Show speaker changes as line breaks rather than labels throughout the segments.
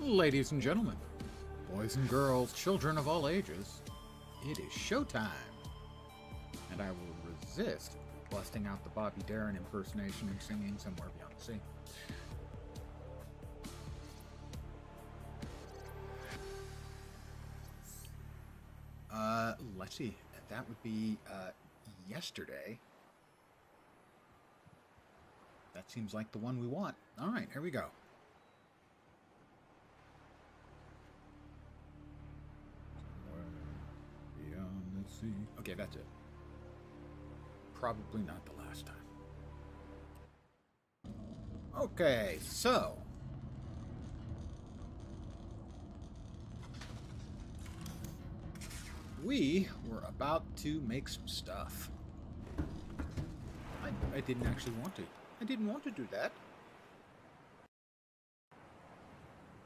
Ladies and gentlemen, boys and girls, children of all ages, it is showtime! And I will resist busting out the Bobby Darin impersonation and singing Somewhere Beyond the Sea. Let's see. That would be yesterday. That seems like the one we want. Alright, here we go. Beyond the sea. Okay, that's it. Probably not the last time. Okay, so we were about to make some stuff. I didn't actually want to. I didn't want to do that.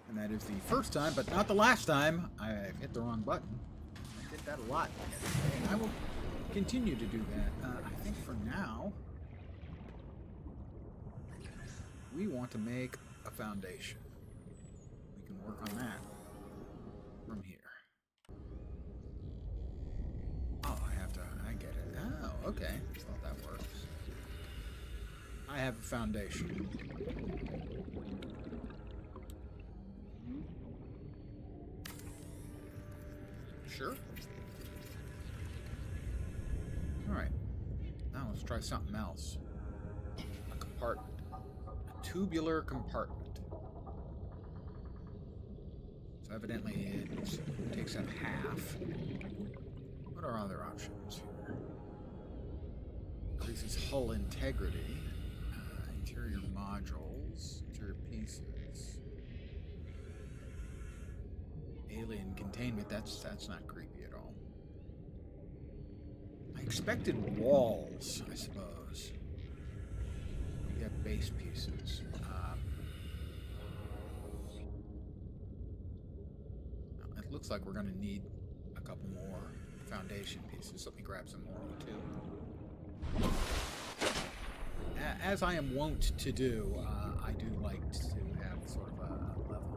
And that is the first time, but not the last time, I've hit the wrong button. I did that a lot yesterday, and I will continue to do that. I think for now, we want to make a foundation. We can work on that from here. Oh, I get it. Oh, okay. Well, that works. I have a foundation. Sure. Alright. Now let's try something else. A compartment. A tubular compartment. So evidently it takes up half. What are other options here? Increases hull integrity. Interior modules. Interior pieces. Alien containment, that's not creepy at all. I expected walls, I suppose. We got base pieces. It looks like we're going to need a couple more foundation pieces. Let me grab some more, too. As I am wont to do, I do like to have sort of a level.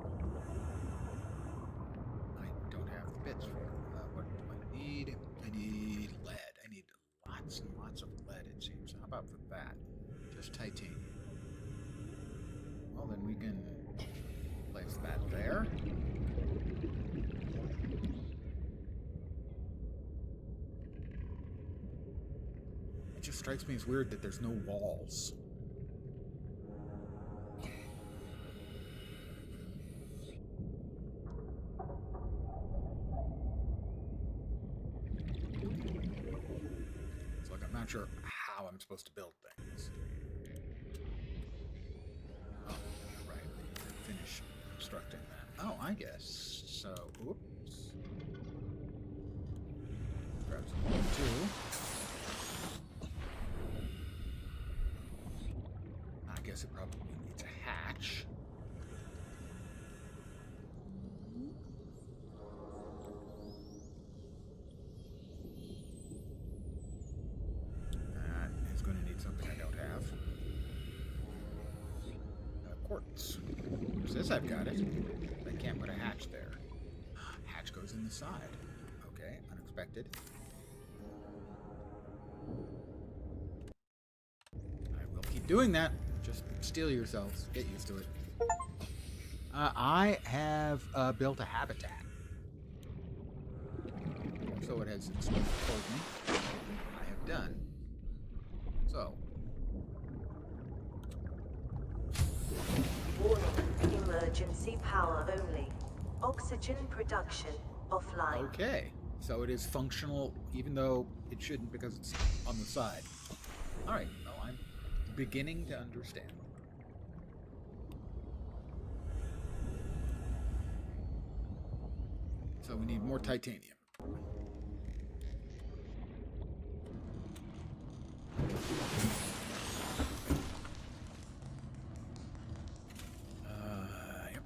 I don't have the bits for it. What do I need? I need lead. I need lots and lots of lead, it seems. How about for that? Just titanium. Well, then we can place that there. It just strikes me as weird that there's no walls. It's like I'm not sure how I'm supposed to build things. Oh, right. Finish constructing that. Oh, I guess. So, oops. Grab some more too. I guess it probably needs a hatch. That is going to need something I don't have. Quartz. It says I've got it. I can't put a hatch there. Hatch goes in the side. Okay, unexpected. I will keep doing that. Just steel yourselves. Get used to it. I have built a habitat. So it has told me. I have done. So.
Warning. Emergency power only. Oxygen production offline.
Okay. So it is functional, even though it shouldn't because it's on the side. Alright. Well, I'm beginning to understand. So we need more titanium. Yep.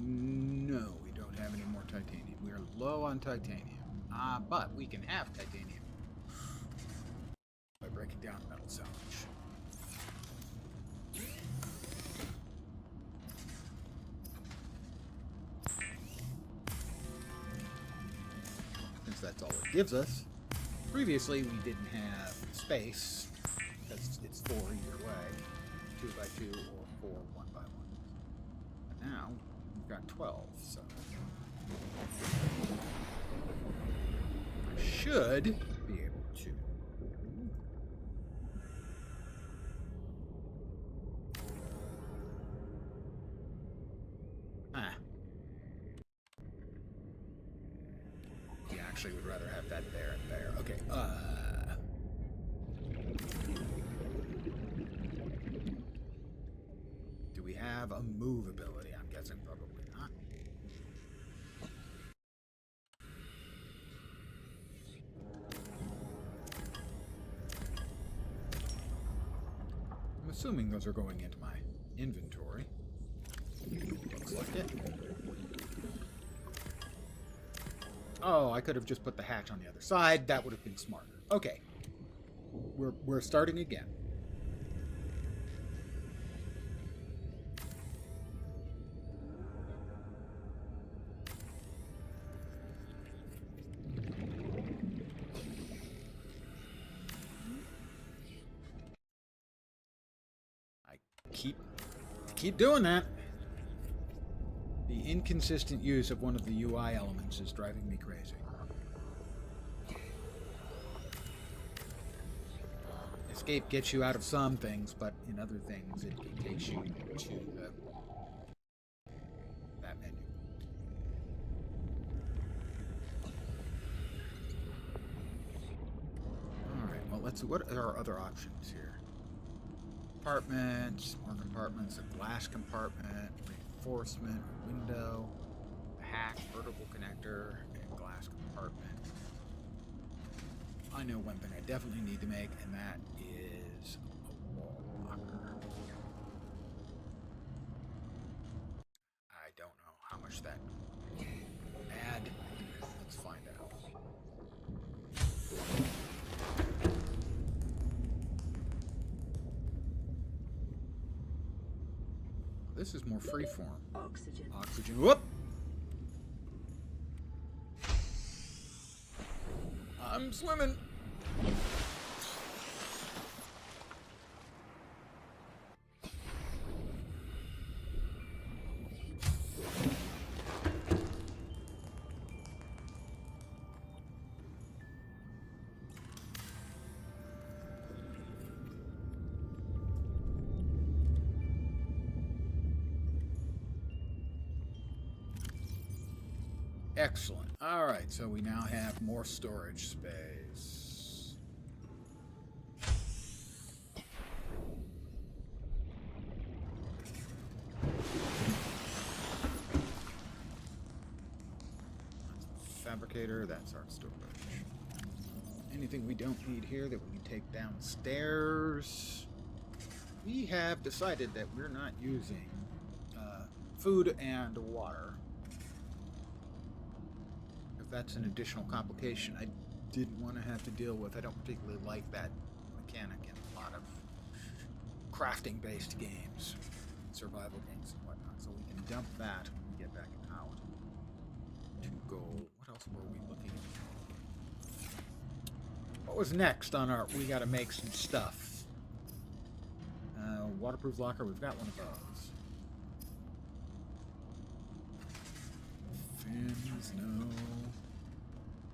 No, we don't have any more titanium. We are low on titanium. But we can have titanium by breaking down metal salvage. That's all it gives us. Previously, we didn't have space, because it's 4 either way. 2 by 2 or 4 1 by 1. But now, we've got 12, so... I should be able to... Actually would rather have that there and there. Okay, do we have a move ability? I'm guessing probably not. I'm assuming those are going into my inventory. Looks like it. Oh, I could have just put the hatch on the other side. That would have been smarter. Okay. We're starting again. I keep doing that. The inconsistent use of one of the UI elements is driving me crazy. Escape gets you out of some things, but in other things it takes you to that menu. Alright, well let's see. What are our other options here? Compartments, more compartments, a glass compartment, reinforcement, window, a hack, vertical connector, and glass compartment. I know one thing I definitely need to make, and that is a wall locker. I don't know how much that add. Let's find out. This is more freeform. Oxygen. Whoop! I'm swimming. Excellent. All right, so we now have more storage space. Fabricator, that's our storage. Anything we don't need here that we can take downstairs. We have decided that we're not using food and water. That's an additional complication I didn't want to have to deal with. I don't particularly like that mechanic in a lot of crafting-based games, survival games and whatnot. So we can dump that when we get back out. 2 gold. What else were we looking at? What was next on our... We got to make some stuff. Waterproof locker. We've got one of those. Fins, no.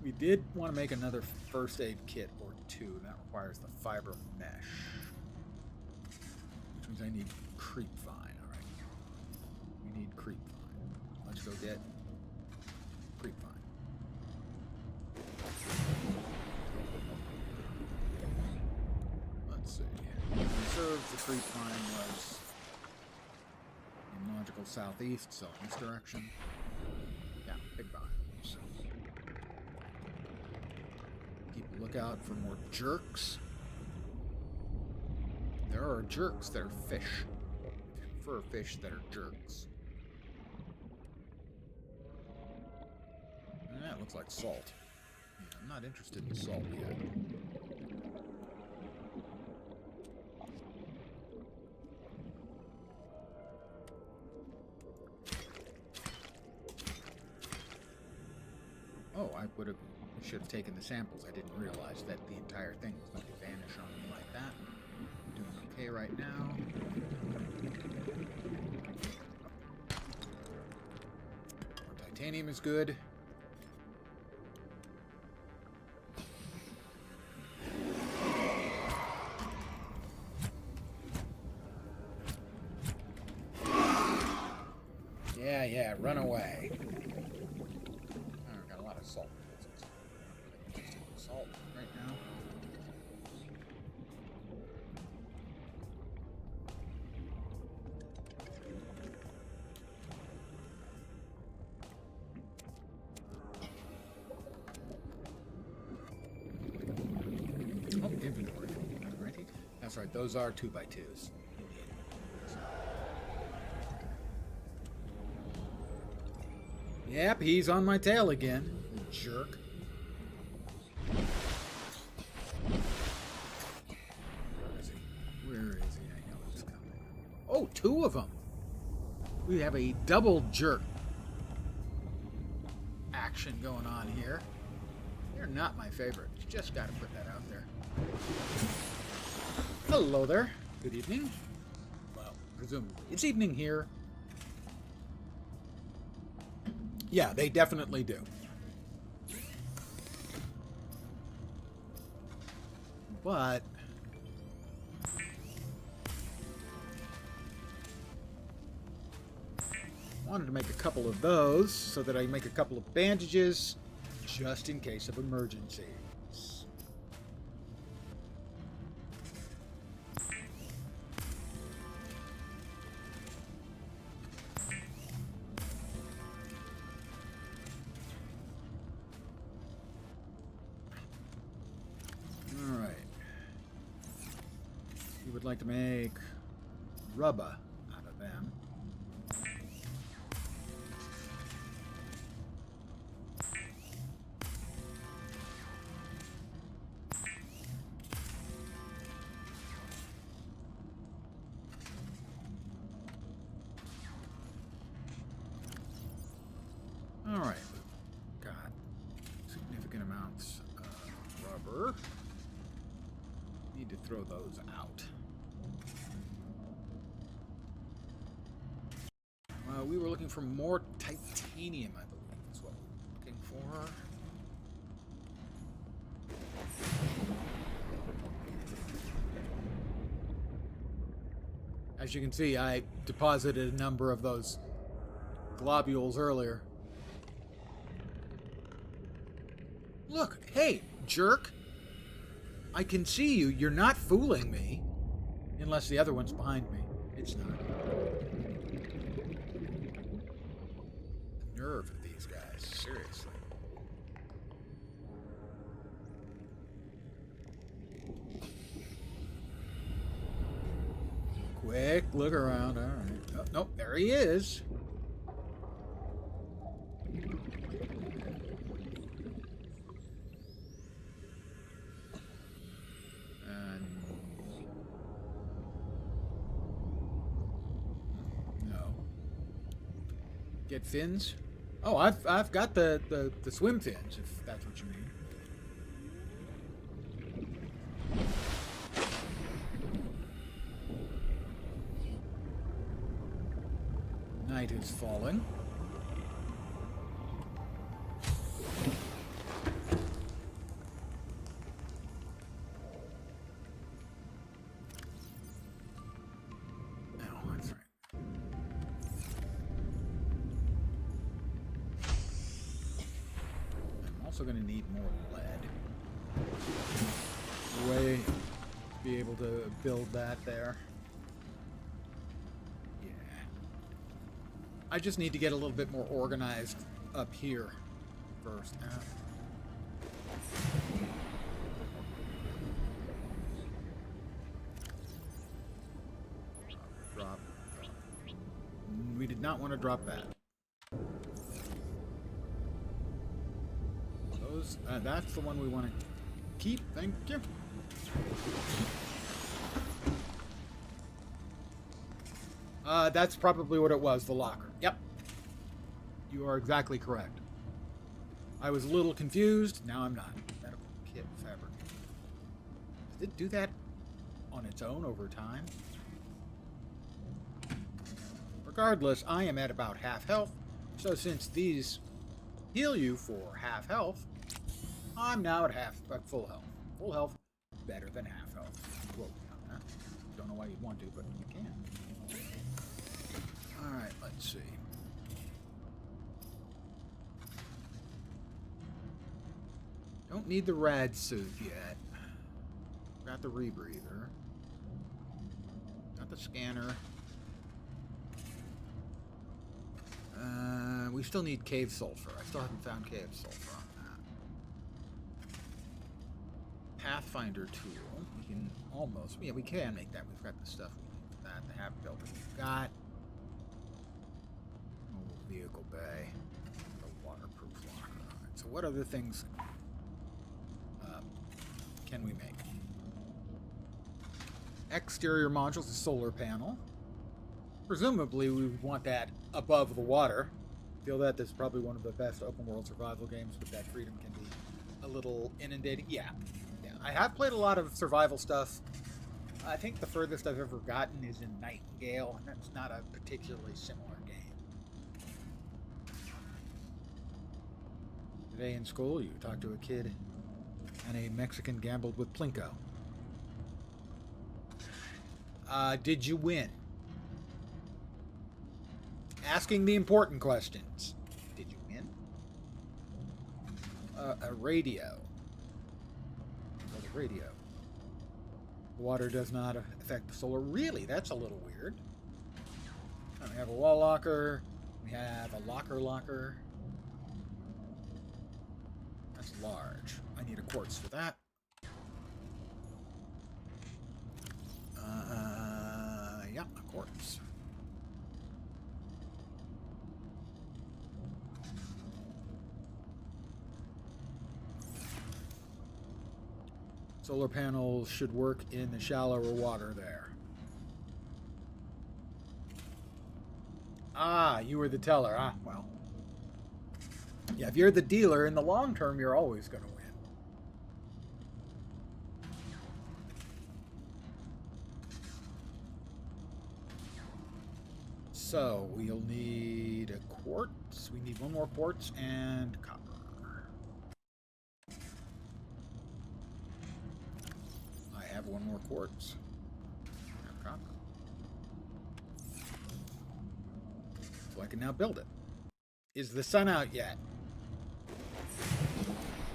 We did want to make another first aid kit or 2, and that requires the fiber mesh. Which means I need creep vine, alright. We need creep vine. Let's go get creep vine. Let's see. Reserve the creep vine was in logical southeast, so in this direction. Yeah, big vine. So. Keep a lookout for more jerks. There are jerks that are fish. If you prefer fish that are jerks. That looks like salt. Yeah, I'm not interested in salt yet. Oh, I would have should have taken the samples. I didn't realize that the entire thing was going to vanish on me like that. I'm doing okay right now. Titanium is good. Yeah, run away. Oh, I've got a lot of salt. Salt right now. Oh, inventory. Alrighty. That's right, those are 2x2s. Yep, he's on my tail again. Jerk. Where is he? I know he's coming. Oh, 2 of them. We have a double jerk action going on here. They're not my favorite. You just got to put that out there. Hello there. Good evening. Well, presumably it's evening here. Yeah, they definitely do. But I wanted to make a couple of those so that I make a couple of bandages just in case of emergencies. Would like to make rubber out of them. All right, got significant amounts of rubber. Need to throw those out. We were looking for more titanium, I believe. That's what we're looking for. As you can see, I deposited a number of those globules earlier. Look, hey, jerk. I can see you. You're not fooling me. Unless the other one's behind me. It's not. Nerve of these guys, seriously. Quick look around. All right. Oh, nope, there he is. No. Get fins? Oh, I've got the swim fins, if that's what you mean. Night is falling. Going to need more lead. Way to be able to build that there. Yeah. I just need to get a little bit more organized up here first. Drop. We did not want to drop that. That's the one we want to keep. Thank you. That's probably what it was, the locker. Yep. You are exactly correct. I was a little confused. Now I'm not. Medical kit fabric. Did it do that on its own over time? Regardless, I am at about half health. So since these heal you for half health, I'm now at full health. Full health, better than half health. Quote. Don't know why you'd want to, but you can. Alright, let's see. Don't need the rad suit yet. Got the rebreather. Got the scanner. We still need cave sulfur. I still haven't found cave sulfur on that. Pathfinder tool. We can almost... Yeah, we can make that. We've got the stuff we need for that. The half building we've got. Oh, vehicle bay. The waterproof locker. Alright, so what other things can we make? Exterior modules, the solar panel. Presumably, we would want that above the water. Feel that this is probably one of the best open world survival games, but that freedom can be a little inundating. Yeah. I have played a lot of survival stuff. I think the furthest I've ever gotten is in Nightingale, and that's not a particularly similar game. Today in school, you talked to a kid, and a Mexican gambled with Plinko. Did you win? Asking the important questions. Did you win? A radio. Oh, the radio. Water does not affect the solar. Really? That's a little weird. We have a wall locker. We have a locker. That's large. I need a quartz for that. Yeah, a quartz. Solar panels should work in the shallower water there. Ah, you were the teller. Ah, well. Yeah, if you're the dealer, in the long term, you're always going to win. So, we'll need a quartz. We need one more quartz and copper. I have one more quartz. And copper. So I can now build it. Is the sun out yet?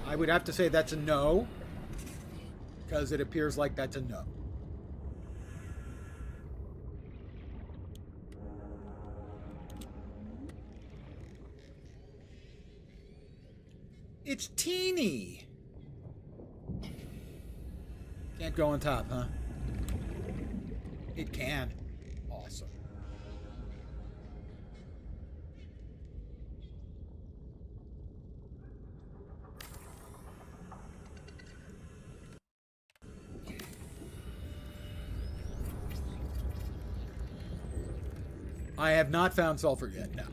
I would have to say that's a no, because it appears like that's a no. It's teeny. Can't go on top, huh? It can. Awesome. I have not found sulfur yet, no.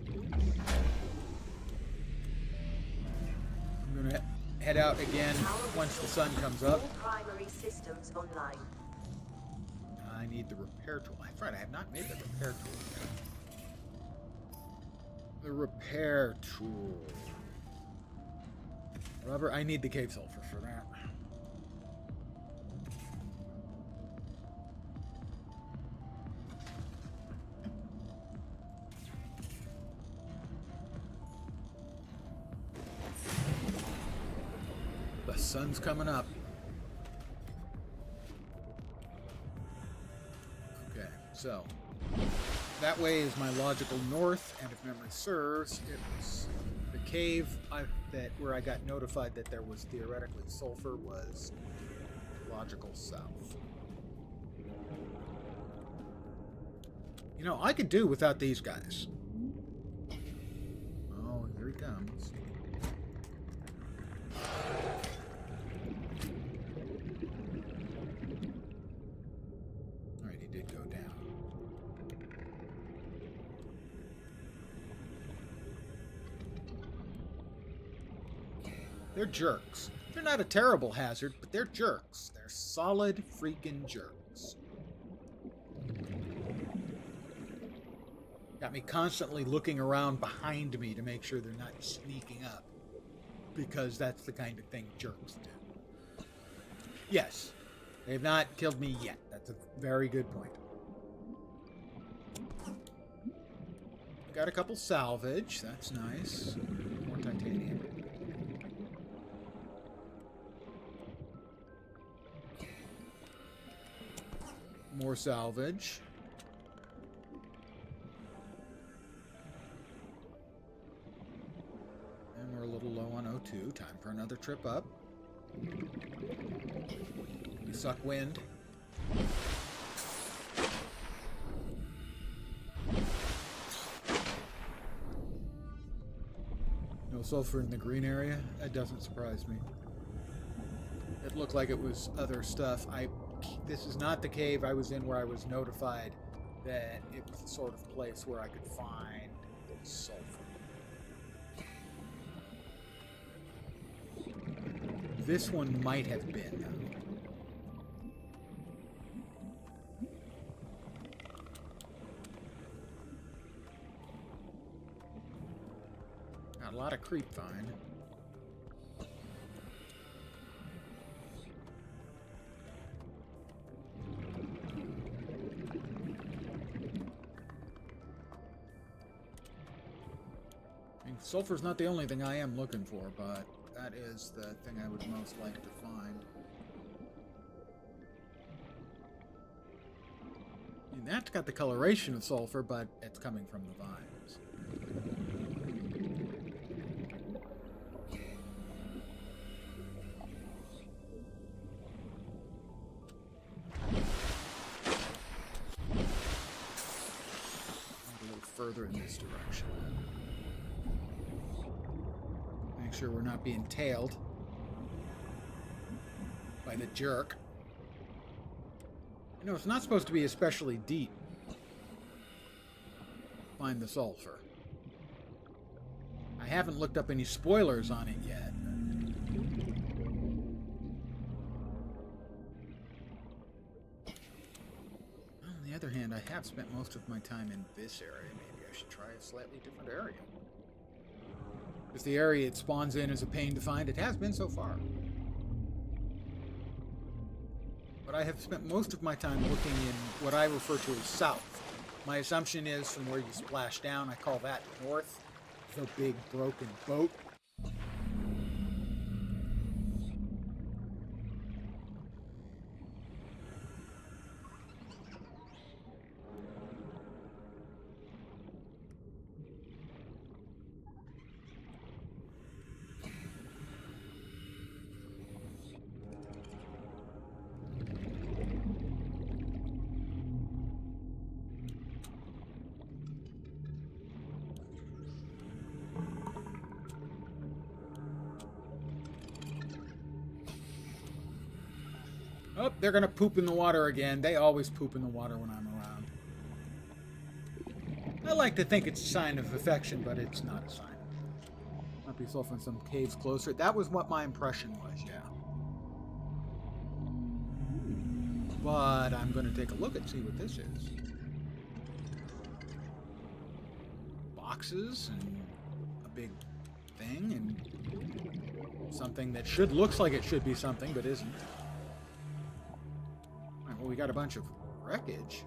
I'm going to head out again once the sun comes up.
All primary systems online.
I need the repair tool. That's right, I have not made the repair tool yet. The repair tool. Rubber, I need the cave sulfur for that. The sun's coming up. Okay, so that way is my logical north, and if memory serves, it was the cave where I got notified that there was theoretically sulfur was logical south. You know, I could do without these guys. Oh, here he comes. They're jerks. They're not a terrible hazard, but they're jerks. They're solid freaking jerks. Got me constantly looking around behind me to make sure they're not sneaking up. Because that's the kind of thing jerks do. Yes, they've not killed me yet. That's a very good point. Got a couple salvage. That's nice. More titanium. More salvage. And we're a little low on O2. Time for another trip up. We suck wind. No sulfur in the green area? That doesn't surprise me. It looked like it was other stuff. This is not the cave I was in where I was notified that it was the sort of place where I could find sulfur. This one might have been. Got a lot of creep vine. Sulfur's not the only thing I am looking for, but that is the thing I would most like to find. I mean, that's got the coloration of sulfur, but it's coming from the vines. A little further in this direction. Make sure we're not being tailed by the jerk. You know, it's not supposed to be especially deep. Find the sulfur. I haven't looked up any spoilers on it yet. On the other hand, I have spent most of my time in this area. Maybe I should try a slightly different area. If the area it spawns in is a pain to find, it has been so far. But I have spent most of my time looking in what I refer to as south. My assumption is from where you splash down, I call that north. The big broken boat. Oh, they're gonna poop in the water again. They always poop in the water when I'm around. I like to think it's a sign of affection, but it's not a sign. Might be sulfur in some caves closer. That was what my impression was, yeah. But I'm gonna take a look and see what this is. Boxes and a big thing and something that looks like it should be something, but isn't. Well, we got a bunch of wreckage.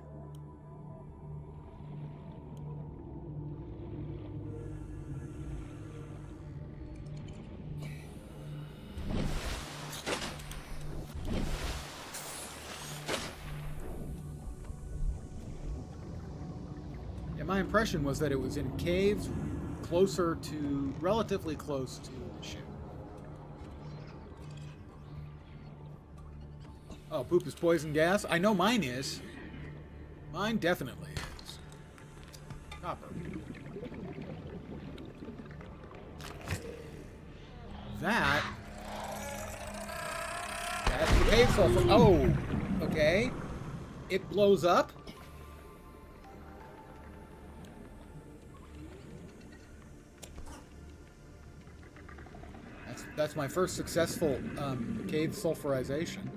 Yeah, my impression was that it was in caves relatively close to the ship. Oh, poop is poison gas? I know mine is. Mine definitely is. Copper. That's the cave sulfur. Oh, okay. It blows up? That's That's my first successful cave sulfurization.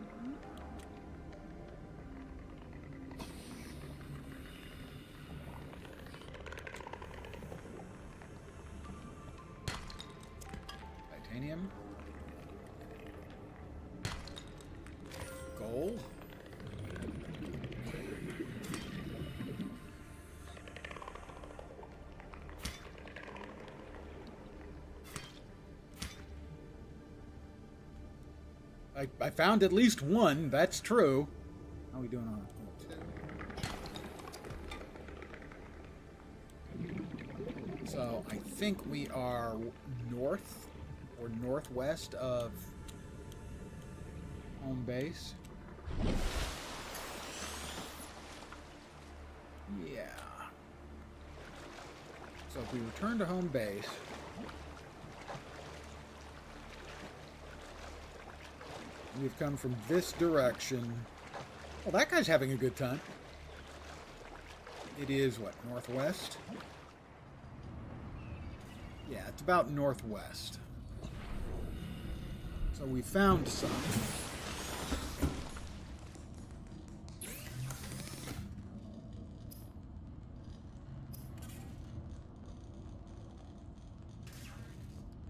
Titanium. Gold. I found at least one, that's true. How are we doing on it? So I think we are north or northwest of home base. Yeah. So if we return to home base, we've come from this direction. Well, that guy's having a good time. It is, what, northwest? Yeah, it's about northwest. So we found some.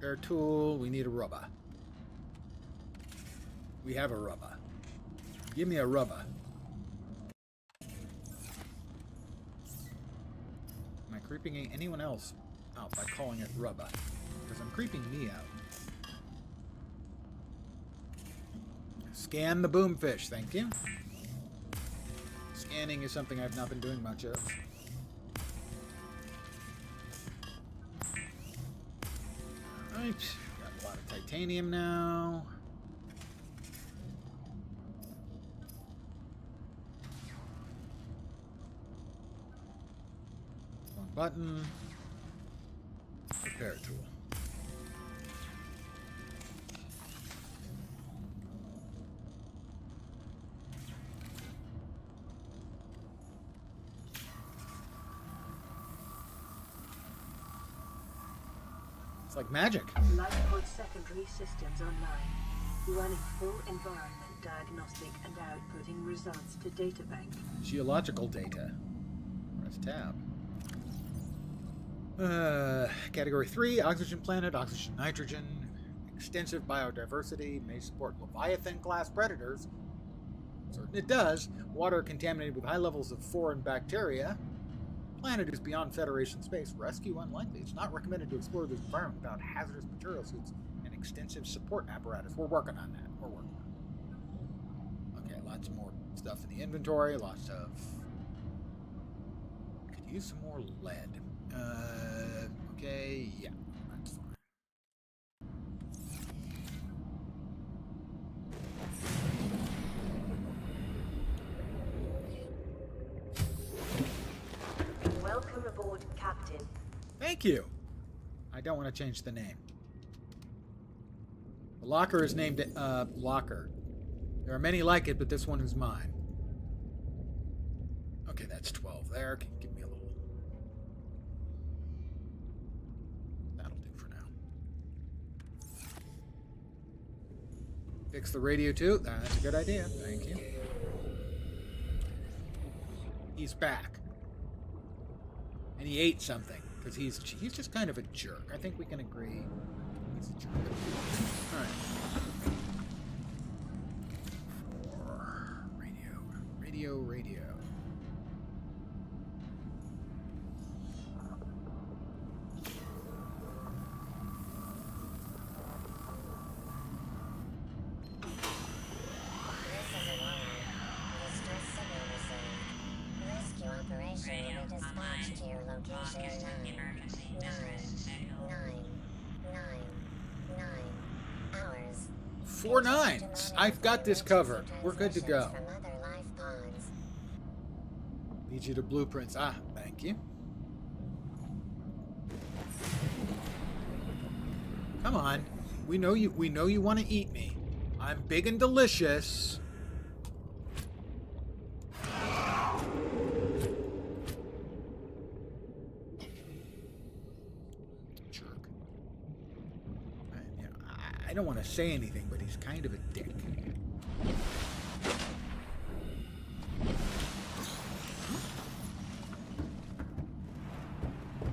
Air tool, we need a rubber. We have a rubber. Give me a rubber. Am I creeping anyone else out by calling it rubber? Because I'm creeping me out. Scan the boomfish, thank you. Scanning is something I've not been doing much of. Alright, got a lot of titanium now. One button. Repair tool. It's like magic.
Lifepod secondary systems online. Running full environment diagnostic and outputting results to databank.
Geological data. Press tab. Category 3, oxygen planet, oxygen nitrogen. Extensive biodiversity, may support Leviathan-class predators. Certain it does. Water contaminated with high levels of foreign bacteria. Planet is beyond Federation space. Rescue unlikely. It's not recommended to explore this environment without hazardous material suits and extensive support apparatus. We're working on that. We're working on it. Okay, lots more stuff in the inventory. Lots of... Could use some more lead. Okay, yeah, that's fine.
Welcome aboard, Captain.
Thank you. I don't want to change the name. The locker is named Locker. There are many like it, but this one is mine. Okay, that's 12 there. Can you give me a little... That'll do for now. Fix the radio too. That's a good idea. Thank you. He's back. And he ate something, because he's just kind of a jerk. I think we can agree he's a jerk. Alright. For radio. 4 9s. I've got this covered. We're good to go. Need you to blueprints. Ah, thank you. Come on. We know you want to eat me. I'm big and delicious. don't want to say anything, but he's kind of a dick.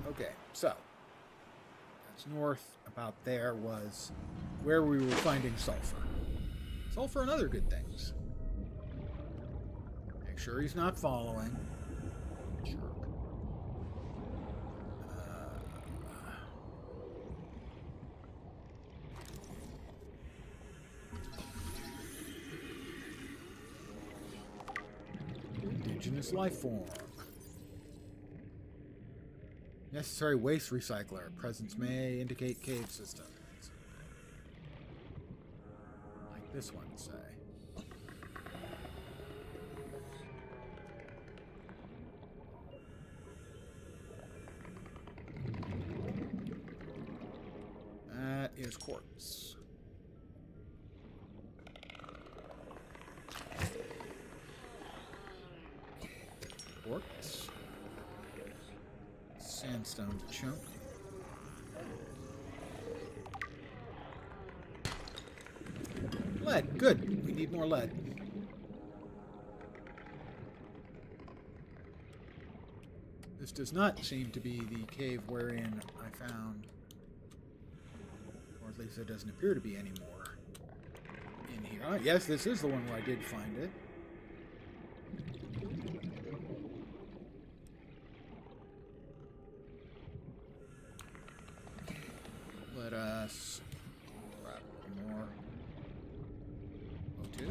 Okay, so that's north. About there was where we were finding sulfur. Sulfur and other good things. Make sure he's not following. Jerk. Indigenous life form. Necessary waste recycler. Presence may indicate cave systems. Like this one, say. That is quartz. Quartz. Sandstone's a chunk. Lead. Good. We need more lead. This does not seem to be the cave wherein I found, or at least there doesn't appear to be any more in here. Oh, yes, this is the one where I did find it. Let us grab more O2.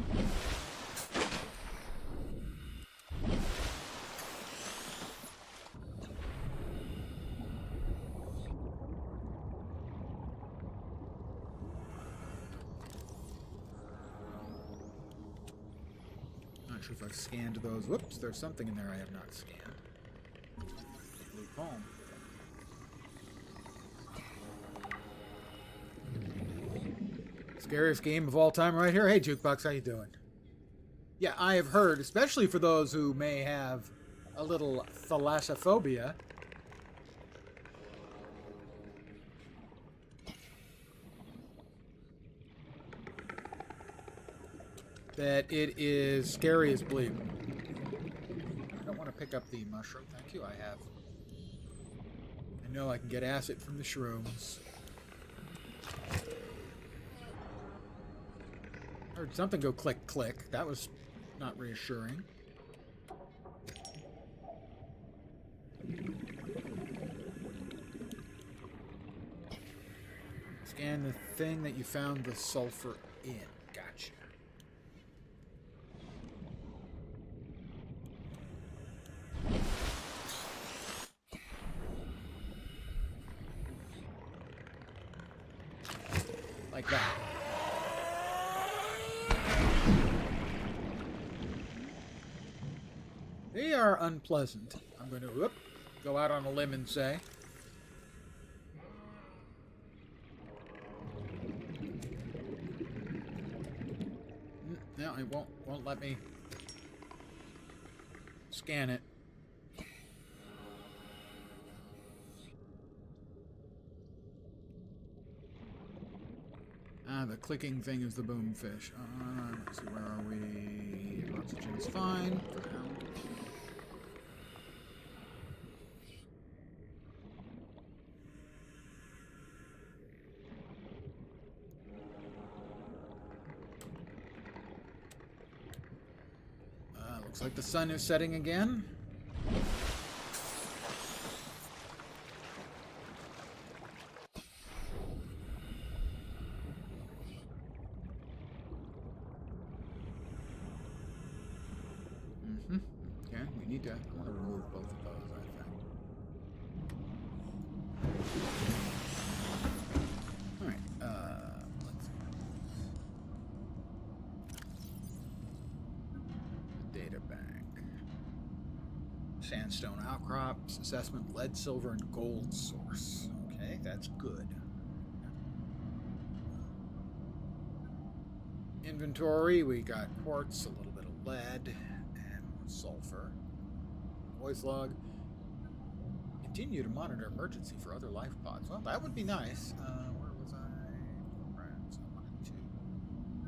Not sure if I've scanned those. Whoops, there's something in there I have not scanned. Blue palm. Scariest game of all time right here. Hey, Jukebox, how you doing? Yeah, I have heard, especially for those who may have a little thalassophobia, that it is scary as bleep. I don't want to pick up the mushroom. Thank you, I have. I know I can get acid from the shrooms. Heard something go click, click. That was not reassuring. Scan the thing that you found the sulfur in. Gotcha. Like that. They are unpleasant. I'm going to go out on a limb and say. No, it won't let me scan it. Ah, the clicking thing is the boomfish. Let's see, where are we? Oxygen's fine for now. Looks like the sun is setting again. Okay, we need to. I want to remove both of those, I think. Alright, let's see. Data bank. Sandstone outcrops, assessment, lead, silver, and gold source. Okay, that's good. Inventory, we got quartz, a little bit of lead, and sulfur. Voice log. Continue to monitor emergency for other life pods. Well, that would be nice. Where was I? Right, so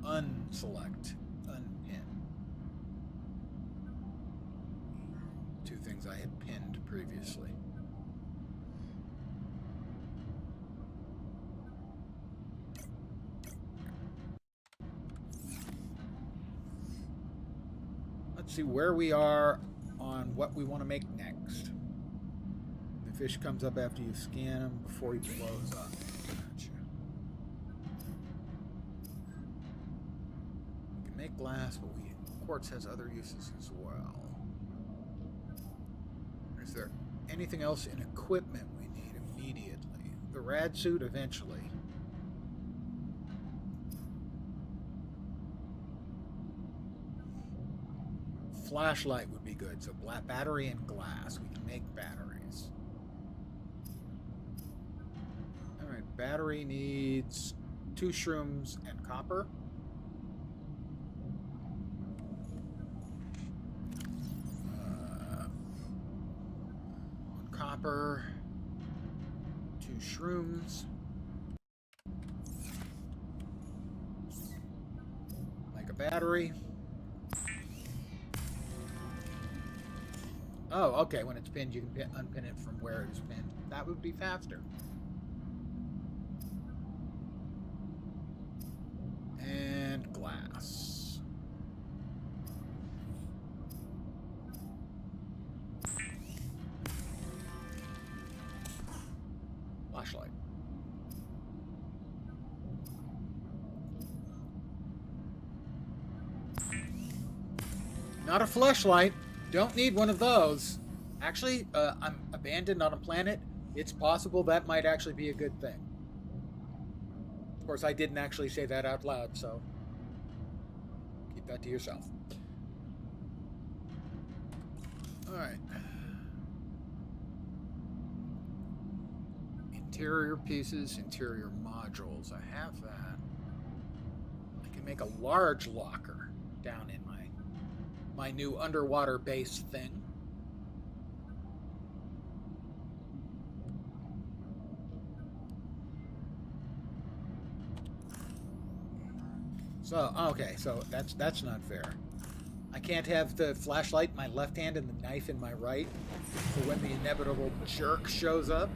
unselect, unpin. Two things I had pinned previously. Let's see where we are on what we want to make next. The fish comes up after you scan him before he blows up. Gotcha. We can make glass, but quartz has other uses as well. Is there anything else in equipment we need immediately? The rad suit eventually. Flashlight would be good. So battery and glass. We can make batteries. Alright, battery needs 2 shrooms and copper. One copper. 2 shrooms. Like a battery. Oh, okay. When it's pinned, you can unpin it from where it is pinned. That would be faster. And glass. Flashlight. Not a flashlight. Don't need one of those. Actually, I'm abandoned on a planet. It's possible that might actually be a good thing. Of course, I didn't actually say that out loud, so keep that to yourself. Alright. Interior pieces, interior modules. I have that. I can make a large locker down in my new underwater base thing. So, okay, so that's not fair. I can't have the flashlight in my left hand and the knife in my right for when the inevitable jerk shows up.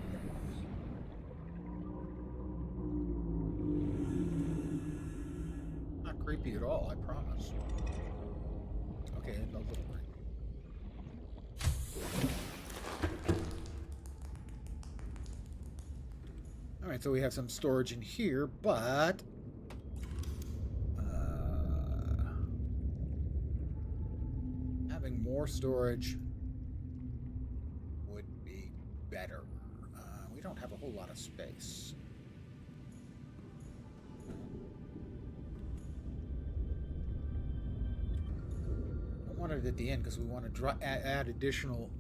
Not creepy at all, I promise. Okay, a little bit. Alright, so we have some storage in here, but having more storage would be better. We don't have a whole lot of space. I want it at the end because we want to add additional.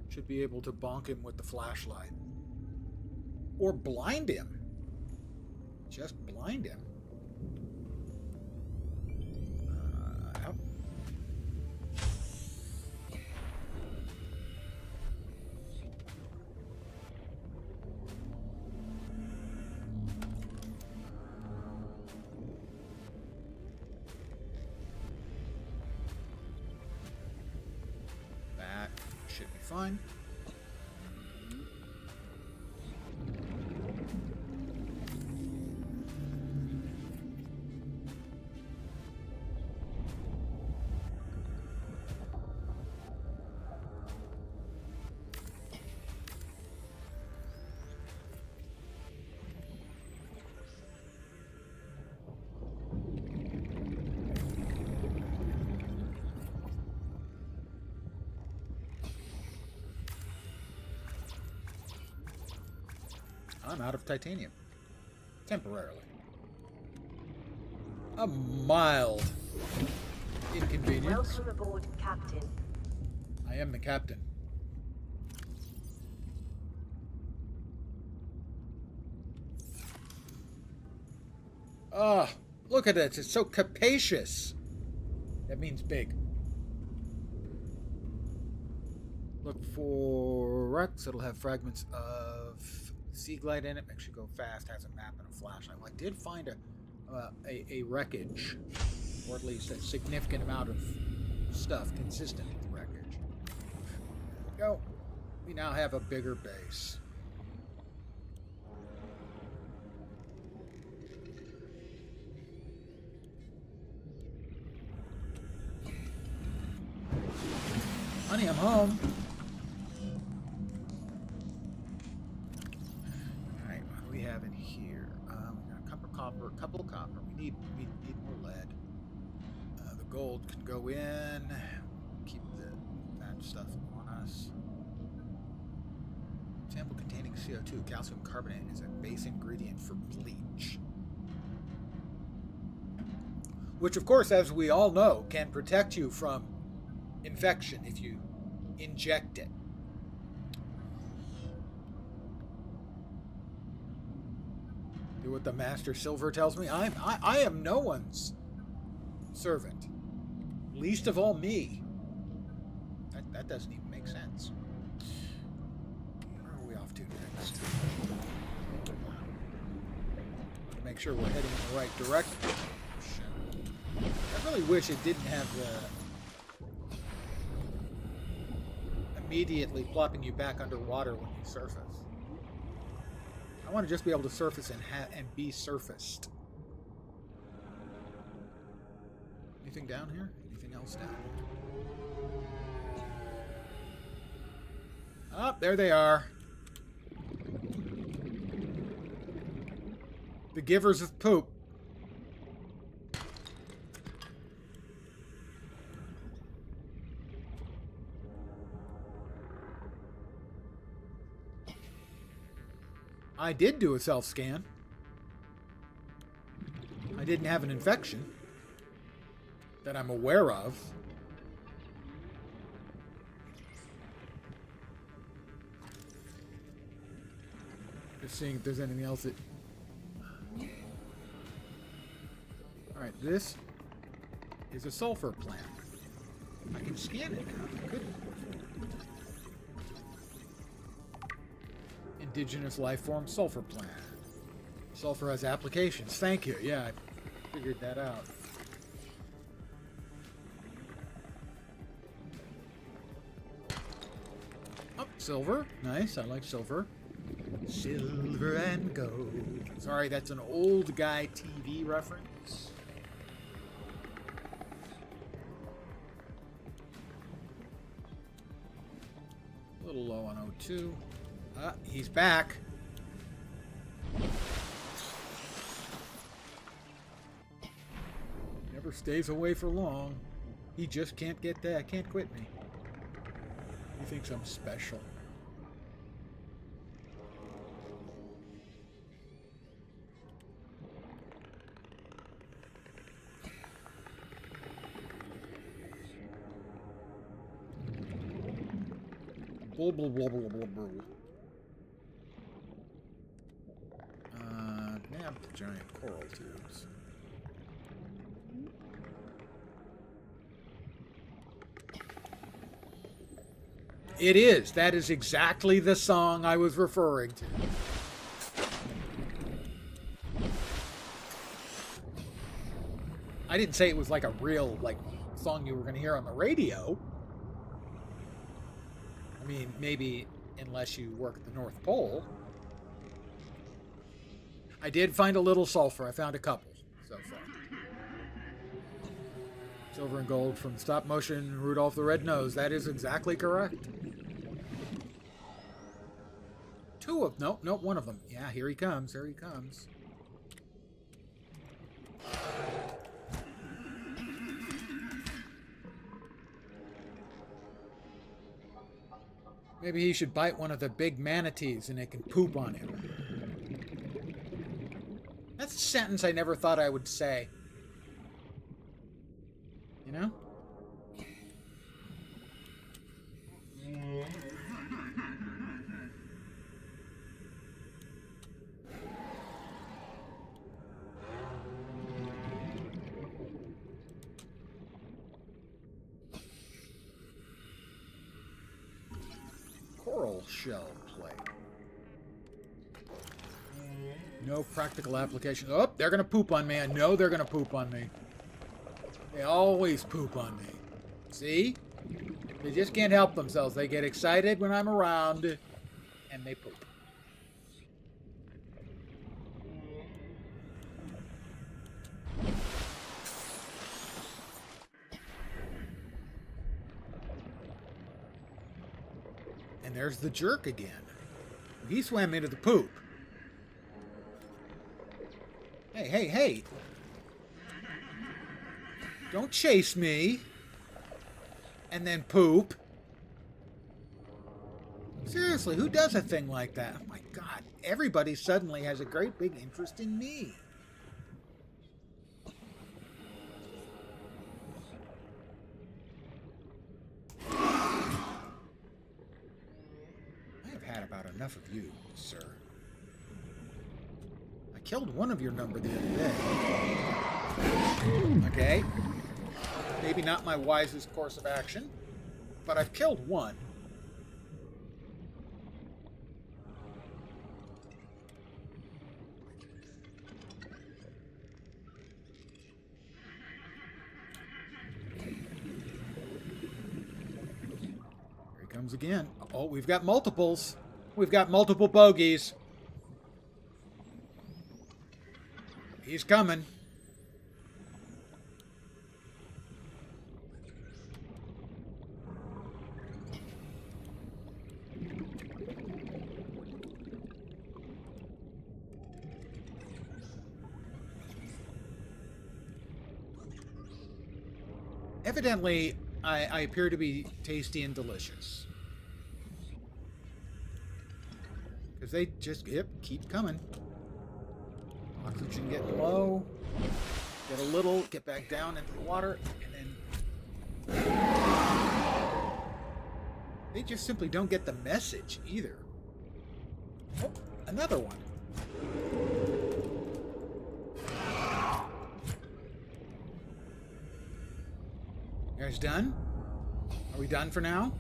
Should be able to bonk him with the flashlight. Or blind him. Just blind him. Out. That should be fine. I'm out of titanium. Temporarily. A mild inconvenience.
Welcome aboard, Captain.
I am the captain. Ah, look at it. It's so capacious. That means big. Look for wrecks. It'll have fragments of sea glide in it. Makes you go fast. Has a map and a flashlight. Well, I did find a a wreckage, or at least a significant amount of stuff consistent with wreckage. Go. We now have a bigger base. Honey, I'm home. Alright, what do we have in here? We got a couple of copper. We need more lead. The gold can go in. Keep that stuff on us. Sample containing CO2. Calcium carbonate is a base ingredient for bleach. Which, of course, as we all know, can protect you from infection if you inject it. Do what the Master Silver tells me. I am no one's servant, least of all me. That doesn't even make sense. Where are we off to next? Make sure we're heading in the right direction. I really wish it didn't have the immediately plopping you back underwater when you surface. I want to just be able to surface and be surfaced. Anything down here? Anything else down here? Oh, there they are. The givers of poop. I did do a self-scan. I didn't have an infection that I'm aware of. Just seeing if there's anything else that... Alright, this is a sulfur plant. I can scan it now. I couldn't. Indigenous life form sulfur plant. Sulfur has applications. Thank you. Yeah, I figured that out. Oh, silver. Nice. I like silver. Silver and gold. Sorry, that's an old guy TV reference. A little low on O2. He's back. Never stays away for long. He just can't get that. Can't quit me. He thinks I'm special. Blah, blah, blah, blah, blah, blah. Nab the giant coral tubes. It is. That is exactly the song I was referring to. I didn't say it was like a real, song you were going to hear on the radio. I mean, maybe unless you work at the North Pole. I did find a little sulfur. I found a couple so far. Silver and gold from stop motion Rudolph the Red-Nosed. That is exactly correct. Nope, one of them. Yeah, here he comes. Here he comes. Maybe he should bite one of the big manatees and it can poop on him. That's a sentence I never thought I would say. You know? Coral shell plate. No practical application. Oh, they're going to poop on me. I know they're going to poop on me. They always poop on me. See? They just can't help themselves. They get excited when I'm around, and they poop. And there's the jerk again. He swam into the poop. Hey, hey, hey. Don't chase me. And then poop. Seriously, who does a thing like that? Oh my God. Everybody suddenly has a great big interest in me. I've had about enough of you, sir. I killed one of your number the other day. Okay. Maybe not my wisest course of action, but I've killed one. Here he comes again. Oh, we've got multiples. We've got multiple bogeys. He's coming. Evidently, I appear to be tasty and delicious. Because they just, keep coming. Oxygen getting low. Get a little, get back down into the water, and then... They just simply don't get the message, either. Oh, another one. You guys done? Are we done for now?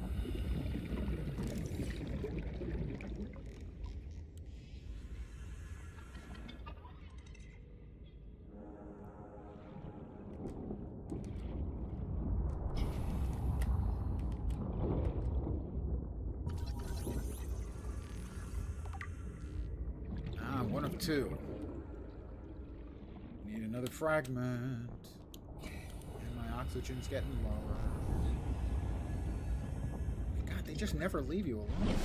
One of two. Need another fragment. Oxygen's getting lower. God, they just never leave you alone.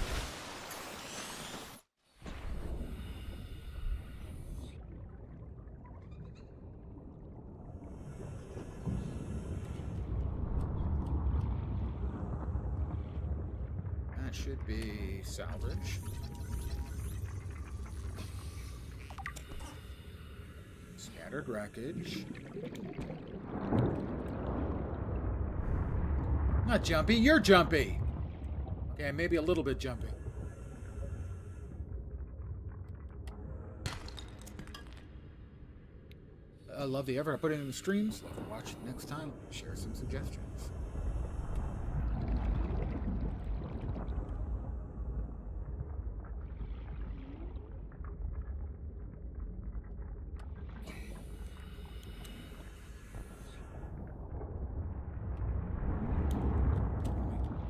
That should be salvage. Scattered wreckage. Not jumpy, you're jumpy. Okay, maybe a little bit jumpy. I love the effort I put in the streams. Love to watch it next time. Share some suggestions.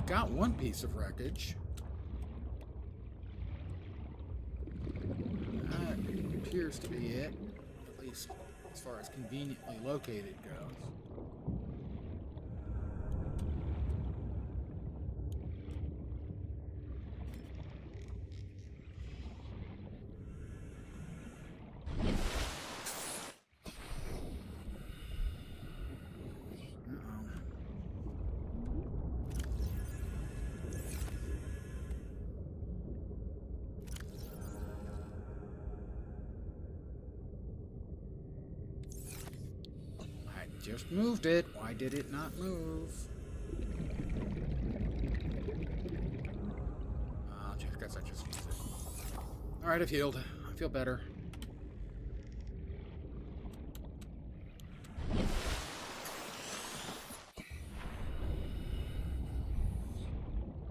Got one piece of wreckage. That appears to be it, at least as far as conveniently located goes. Just moved it. Why did it not move? Oh, I guess I just used it. Alright, I've healed. I feel better.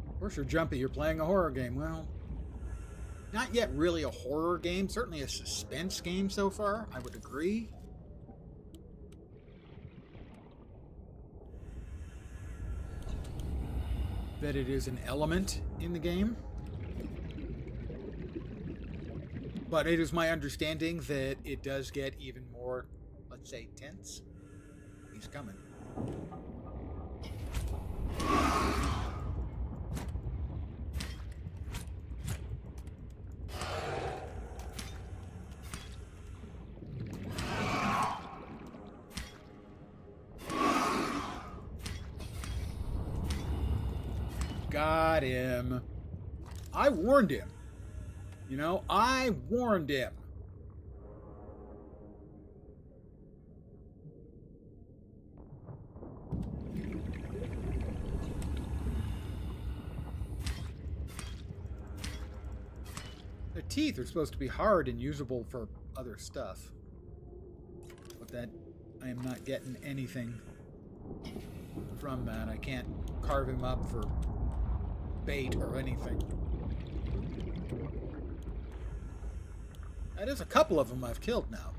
Of course you're jumpy. You're playing a horror game. Well, Not yet really a horror game, certainly a suspense game so far, I would agree. That it is an element in the game. But it is my understanding that it does get even more, let's say, tense. He's coming. Got him. I warned him. You know, I warned him. The teeth are supposed to be hard and usable for other stuff. But that, I am not getting anything from that. I can't carve him up for bait or anything. That is a couple of them I've killed now.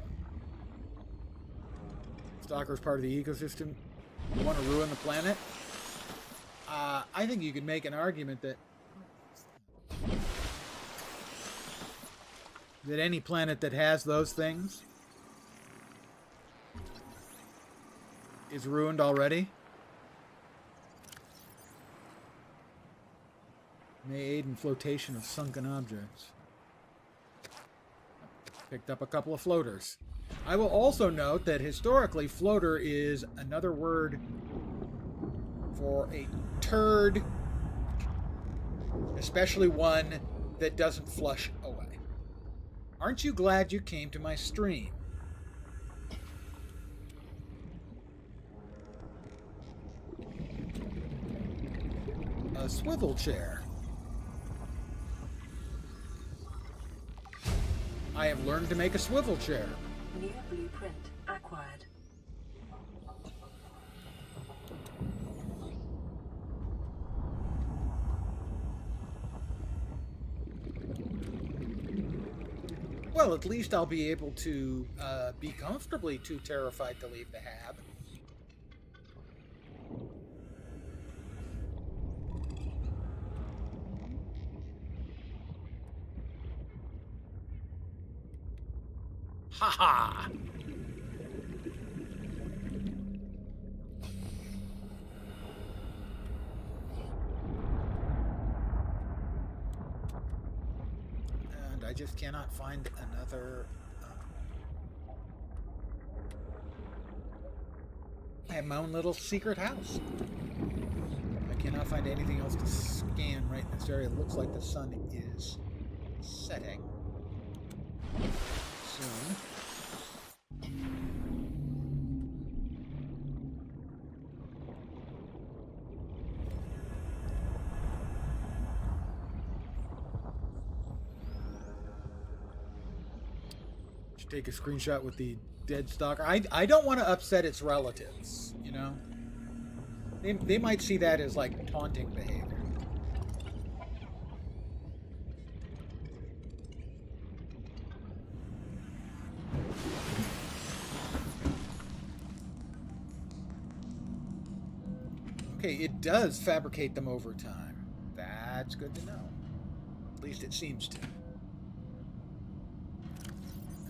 Stalker's part of the ecosystem. You want to ruin the planet? I think you could make an argument that any planet that has those things is ruined already. May aid in flotation of sunken objects. Picked up a couple of floaters. I will also note that historically, floater is another word for a turd, especially one that doesn't flush away. Aren't you glad you came to my stream? A swivel chair. I have learned to make a swivel chair.
New blueprint acquired.
Well, at least I'll be able to be comfortably too terrified to leave the hab. Ha ha! And I just cannot find another... I have my own little secret house. I cannot find anything else to scan right in this area. It looks like the sun is setting soon. Should take a screenshot with the dead stalker. I don't want to upset its relatives, you know? They might see that as like taunting behavior. Okay, it does fabricate them over time. That's good to know. At least it seems to.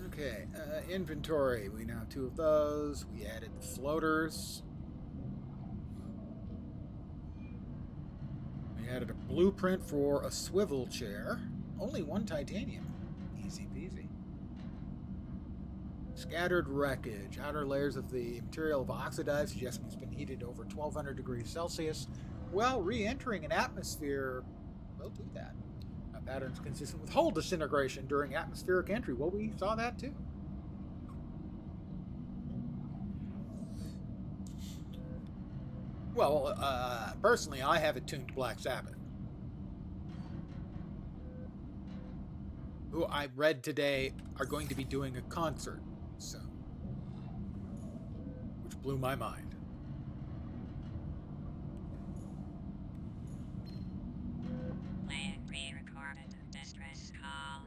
Okay, inventory. We now have 2 of those. We added the floaters. We added a blueprint for a swivel chair. Only 1 titanium. Easy peasy. Scattered wreckage. Outer layers of the material have oxidized, suggesting it's been heated over 1200 degrees Celsius. Well, re-entering an atmosphere will do that. A pattern's consistent with hull disintegration during atmospheric entry. Well, we saw that too. Well, personally, I have it tuned to Black Sabbath, who I read today are going to be doing a concert soon, which blew my mind.
Plan pre-recorded distress call.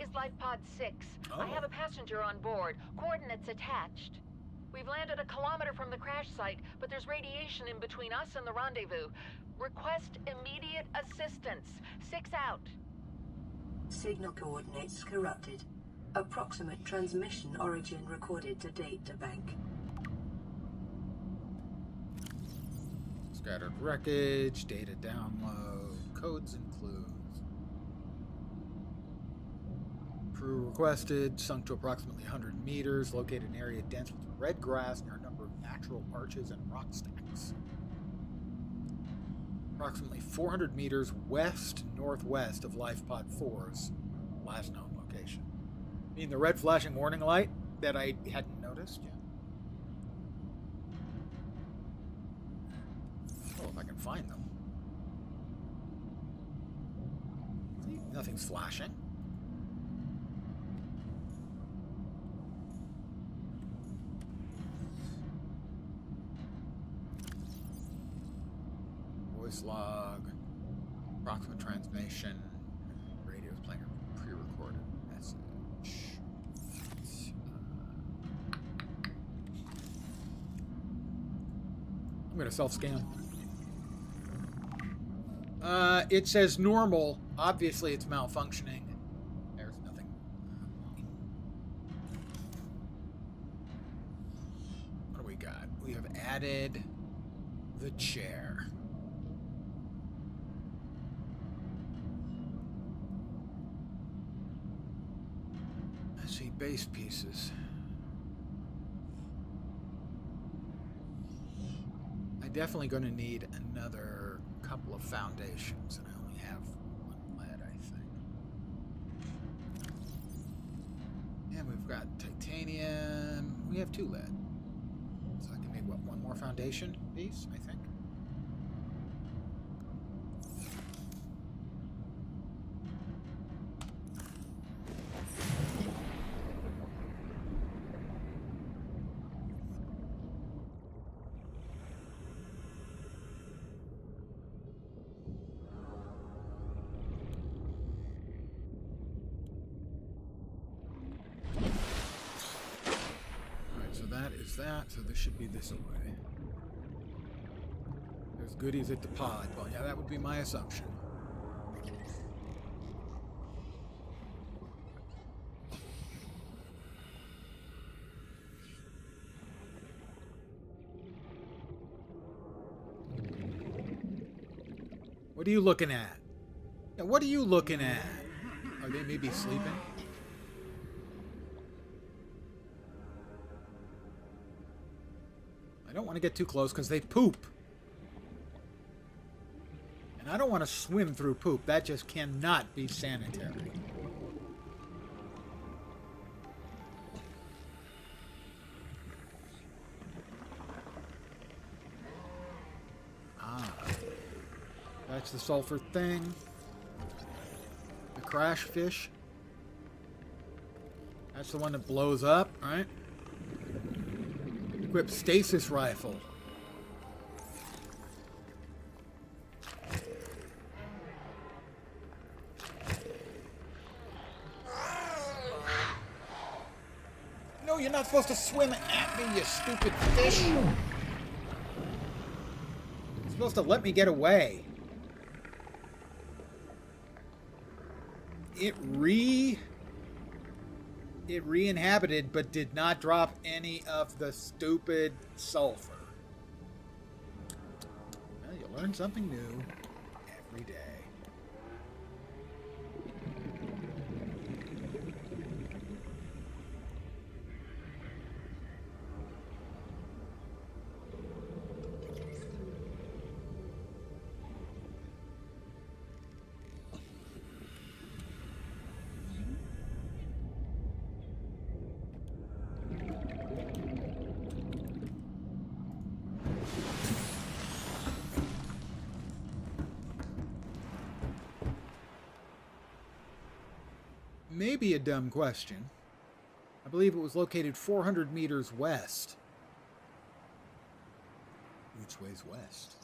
is Life Pod 6.
Oh.
I have a passenger on board. Coordinates attached. We've landed a kilometer from the crash site, but there's radiation in between us and the rendezvous. Request immediate assistance. 6 out.
Signal coordinates corrupted. Approximate transmission origin recorded to databank.
Scattered wreckage, data download, codes and clues. Crew requested, sunk to approximately 100 meters, located in an area dense with red grass near a number of natural arches and rock stacks. Approximately 400 meters west-northwest of Life Pod 4's last known location. I mean the red flashing warning light that I hadn't noticed yet. Oh, if I can find them. See, nothing's flashing. Voice log, approximate transmission, radio's playing a pre-recorded message. I'm gonna self-scan. It says normal. Obviously, it's malfunctioning. There's nothing. What do we got? We have added the chair. Let's see, base pieces. I'm definitely going to need another couple of foundations, and I only have one lead, I think. And we've got titanium. We have 2 lead. So I can make, what, one more foundation piece, I think? That, so this should be this way. There's goodies at the pod. Well, yeah, that would be my assumption. What are you looking at? Yeah, what are you looking at? Are they maybe sleeping? I don't want to get too close because they poop. And I don't want to swim through poop. That just cannot be sanitary. Ah. That's the sulfur thing. The crash fish. That's the one that blows up, right? Equip stasis rifle. No, you're not supposed to swim at me, you stupid fish. You're supposed to let me get away. It re-inhabited, but did not drop any of the stupid sulfur. Well, you learn something new every day. Maybe a dumb question. I believe it was located 400 meters west. Which way's west?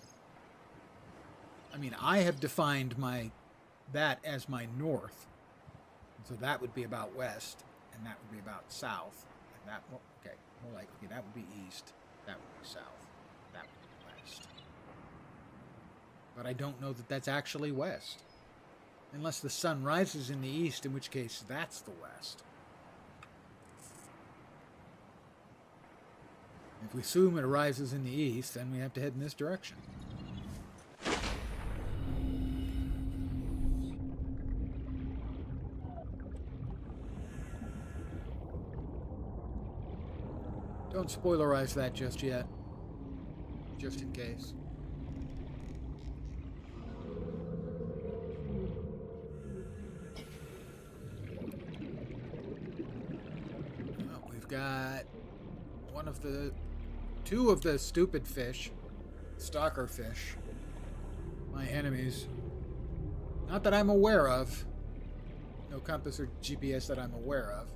I mean, I have defined that as my north. So that would be about west, and that would be about south. And that, okay, more likely, that would be east, that would be south, that would be west. But I don't know that that's actually west. Unless the sun rises in the east, in which case that's the west. If we assume it rises in the east, then we have to head in this direction. Don't spoilerize that just yet. Just in case. Well, we've got two of the stupid fish, stalker fish, my enemies. Not that I'm aware of. No compass or GPS that I'm aware of.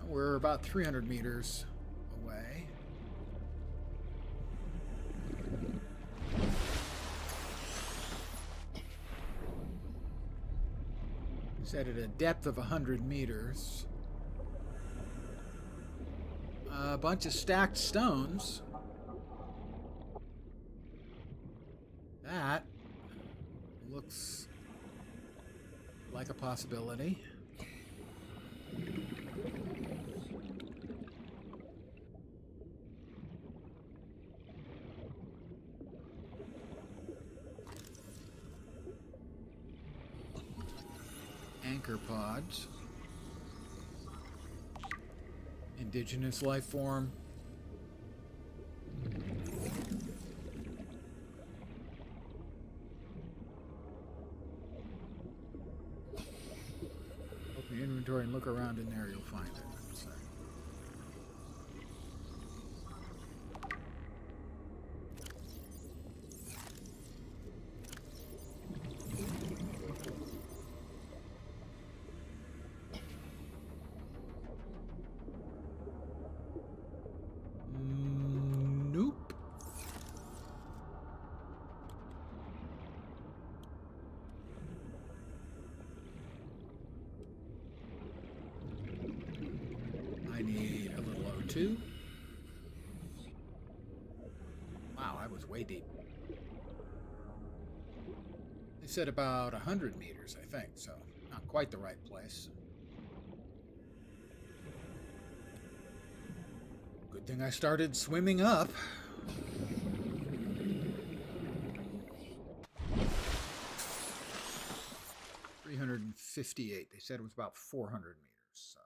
We're about 300 meters away. Set at a depth of 100 meters. A bunch of stacked stones. That looks like a possibility. Anchor pods. Indigenous life form. Open your inventory and look around in there, you'll find it. So. Nope. I need a little O2. Wow, I was way deep. They said about 100 meters, I think, so not quite the right place. Good thing I started swimming up. $358. They said it was about 400 meters, so.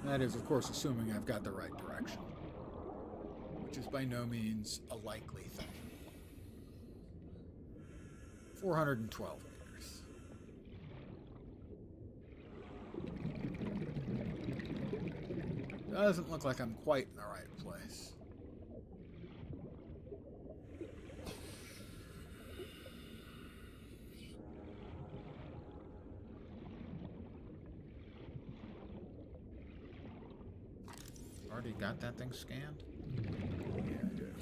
That is, of course, assuming I've got the right direction, which is by no means a likely thing. 412 meters. Doesn't look like I'm quite in the right place. Already got that thing scanned? Yeah, I did.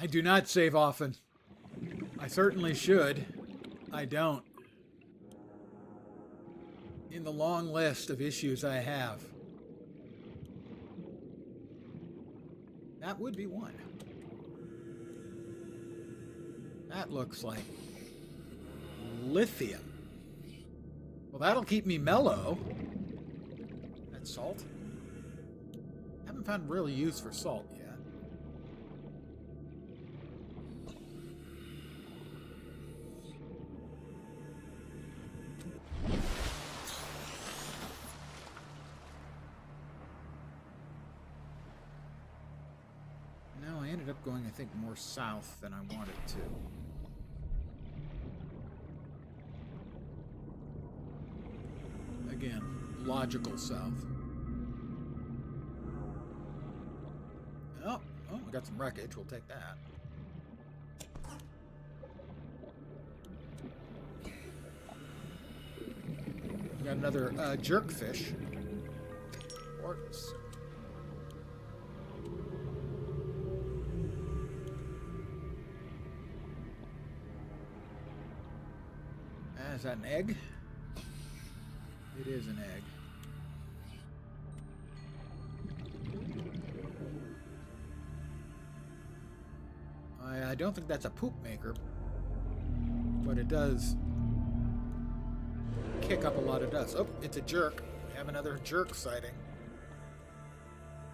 I do not save often. I certainly should. I don't. In the long list of issues I have, that would be one. That looks like lithium. Well, that'll keep me mellow. That's salt. Haven't found real use for salt yet. ended up going, I think, more south than I wanted to. Again, logical south. Oh, we got some wreckage. We'll take that. We got another jerkfish. Quartz. Is that an egg? It is an egg. I don't think that's a poop maker, but it does kick up a lot of dust. Oh, it's a jerk. We have another jerk sighting.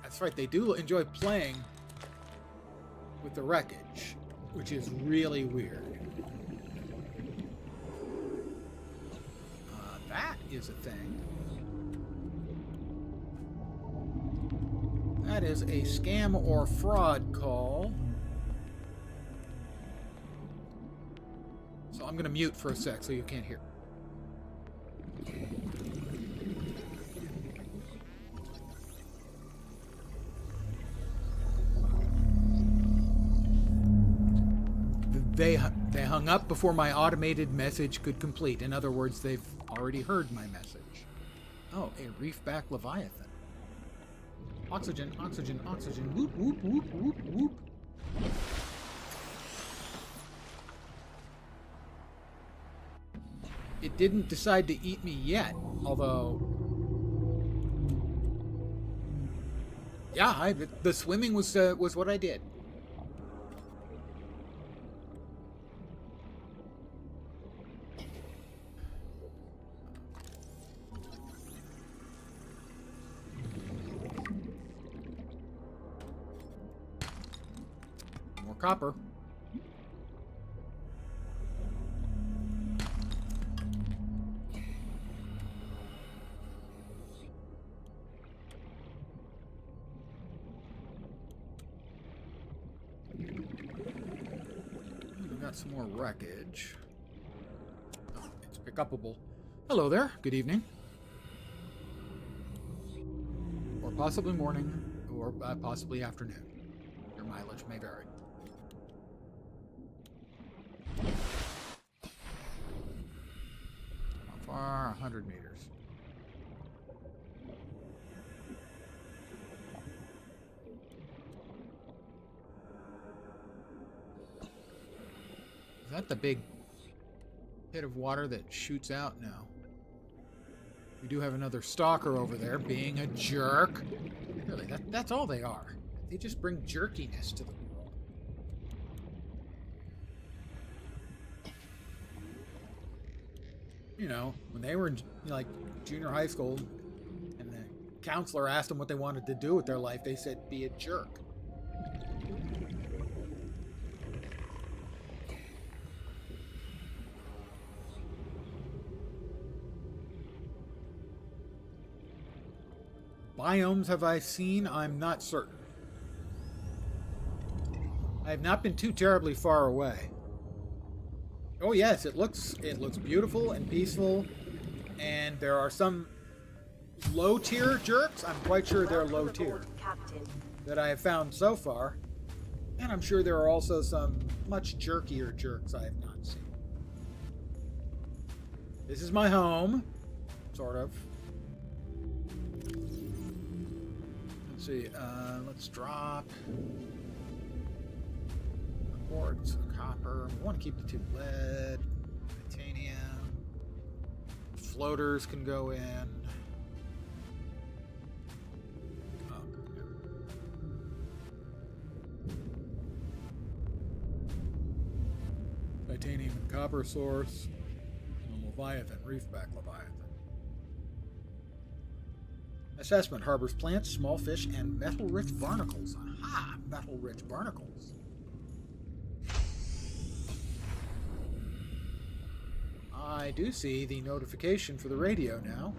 That's right, they do enjoy playing with the wreckage, which is really weird. That is a thing. That is a scam or fraud call. So I'm going to mute for a sec so you can't hear. They hung up before my automated message could complete. In other words, they've already heard my message. Oh, a reefback leviathan. Oxygen, oxygen, oxygen. Whoop, whoop, whoop, whoop, whoop. It didn't decide to eat me yet, although... Yeah, the swimming was what I did. Copper. We got some more wreckage. Oh, it's pick-upable. Hello there. Good evening. Or possibly morning, or possibly afternoon. Your mileage may vary. How far? 100 meters. Is that the big pit of water that shoots out? No. We do have another stalker over there being a jerk. Really, that's all they are. They just bring jerkiness to the world. You know, when they were in like junior high school and the counselor asked them what they wanted to do with their life, they said, be a jerk. Biomes have I seen? I'm not certain. I have not been too terribly far away. Oh yes, it looks beautiful and peaceful, and there are some low-tier jerks. I'm quite sure they're low-tier that I have found so far, and I'm sure there are also some much jerkier jerks I have not seen. This is my home, sort of. Let's see. Let's drop. Quartz, copper. We want to keep the two lead, titanium. Floaters can go in. Oh, yeah. Titanium and copper source. And a Leviathan, reefback Leviathan. Assessment harbors plants, small fish, and metal-rich barnacles. Aha! Metal-rich barnacles. I do see the notification for the radio now.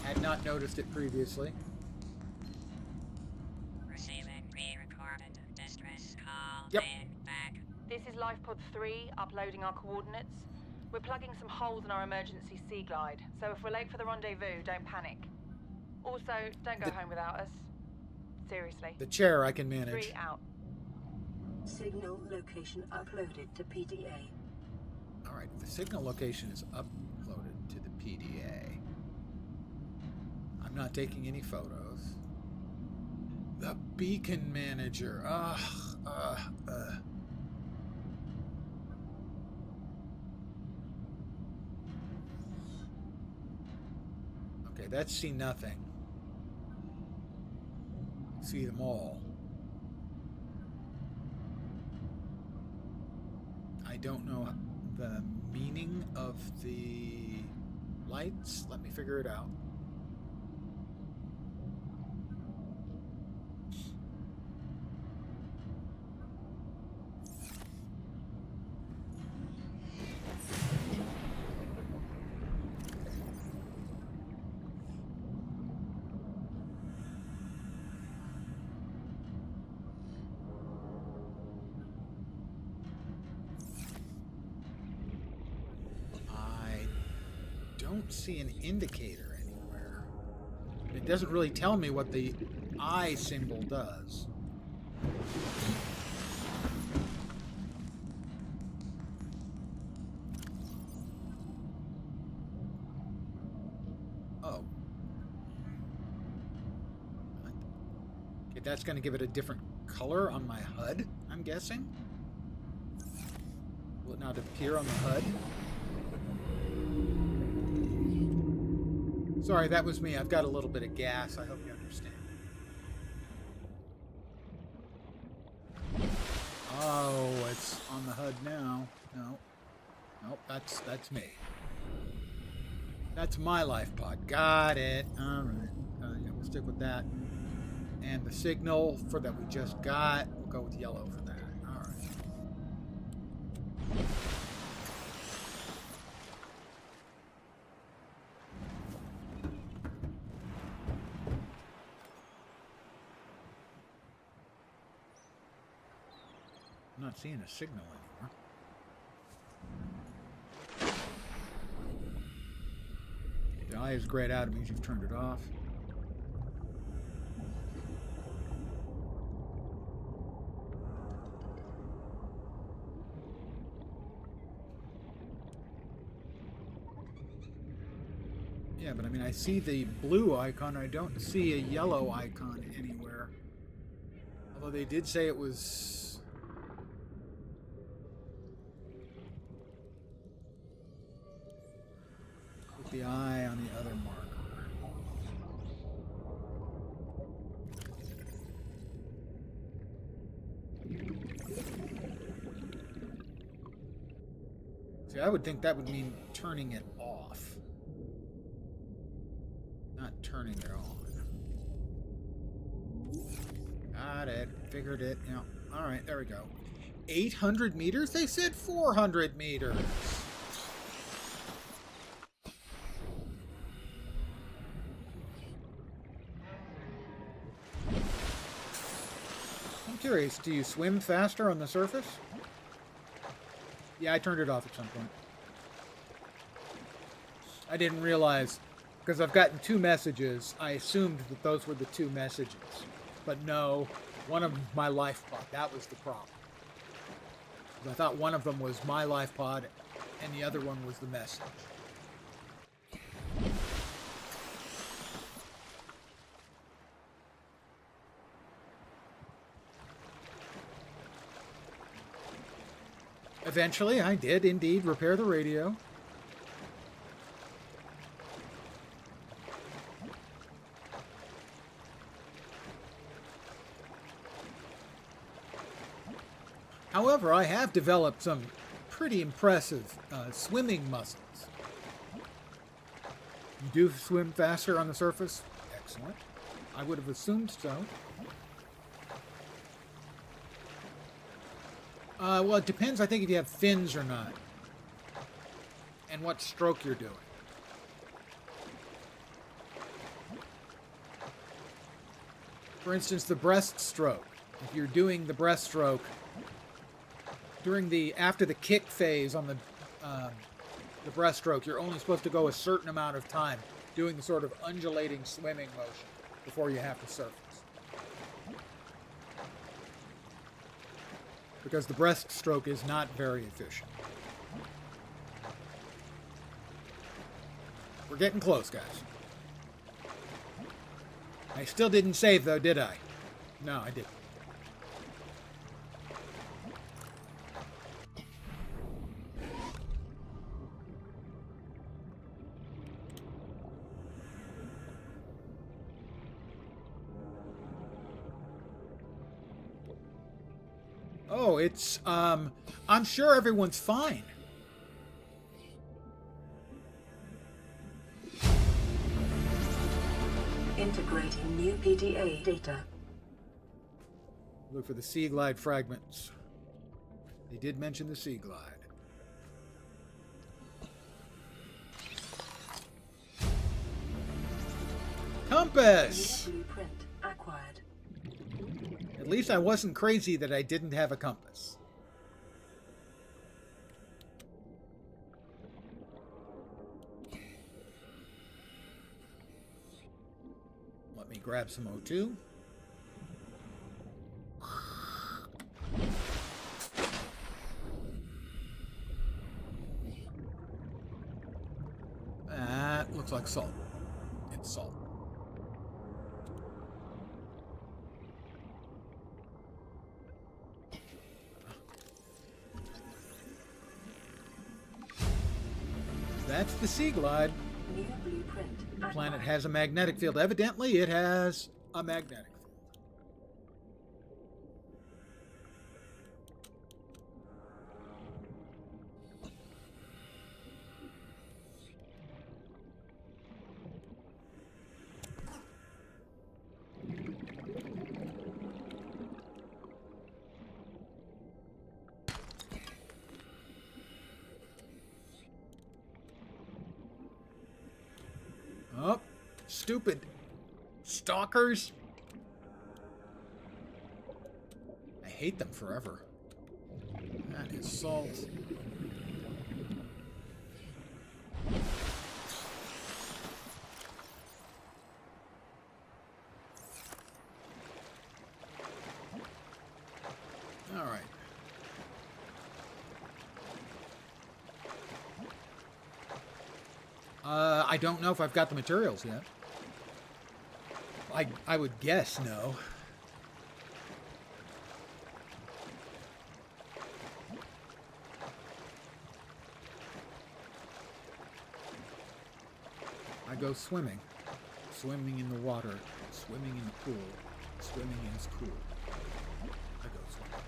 Had not noticed it previously.
Receiving re-recorded.
Yep.
This is Lifepod 3, uploading our coordinates. We're plugging some holes in our emergency sea glide, so if we're late for the rendezvous, don't panic. Also, don't go home without us. Seriously.
The chair I can manage.
3 out.
Signal location uploaded to PDA.
All right, the signal location is uploaded to the PDA. I'm not taking any photos. The beacon manager. Okay, that's see nothing. See them all. I don't know the meaning of the lights. Let me figure it out. Don't see an indicator anywhere. It doesn't really tell me what the eye symbol does. Oh. Okay, that's going to give it a different color on my HUD, I'm guessing. Will it not appear on the HUD? Sorry, that was me. I've got a little bit of gas. I hope you understand. Oh, it's on the HUD now. No. Nope, that's me. That's my life pod. Got it. All right. Yeah, we'll stick with that. And the signal for that we just got, we'll go with yellow for that. All right. I'm not seeing a signal anymore. The eye is grayed out. It means you've turned it off. Yeah, but I mean, I see the blue icon. I don't see a yellow icon anywhere. Although they did say it was... with the eye on the other marker. See, I would think that would mean turning it off. Not turning it on. Got it. Figured it. Yeah. Alright, there we go. 800 meters? They said 400 meters. I'm curious, do you swim faster on the surface? Yeah, I turned it off at some point. I didn't realize, because I've gotten 2 messages, I assumed that those were the 2 messages. But no, one of them was my life pod. That was the problem. I thought one of them was my life pod, and the other one was the message. Eventually, I did indeed repair the radio. However, I have developed some pretty impressive swimming muscles. You do swim faster on the surface? Excellent. I would have assumed so. Well, it depends, I think, if you have fins or not. And what stroke you're doing. For instance, the breaststroke. If you're doing the breaststroke after the kick phase on the breaststroke, you're only supposed to go a certain amount of time doing the sort of undulating swimming motion before you have to surface. Because the breaststroke is not very efficient. We're getting close, guys. I still didn't save, though, did I? No, I didn't. Oh, it's, I'm sure everyone's fine.
Integrating new PDA data.
Look for the Sea Glide fragments. They did mention the Sea Glide. Compass!
New blueprint acquired.
At least I wasn't crazy that I didn't have a compass. Let me grab some O2. That looks like salt. It's salt. That's the Sea Glide.
New blueprint
The planet has a magnetic field. Evidently, it has a magnetic field. Oh, stupid stalkers. I hate them forever. That is salt. All right. I don't know if I've got the materials yet. I would guess no. I go swimming. Swimming in the water. Swimming in the pool. Swimming is cool. I go swimming.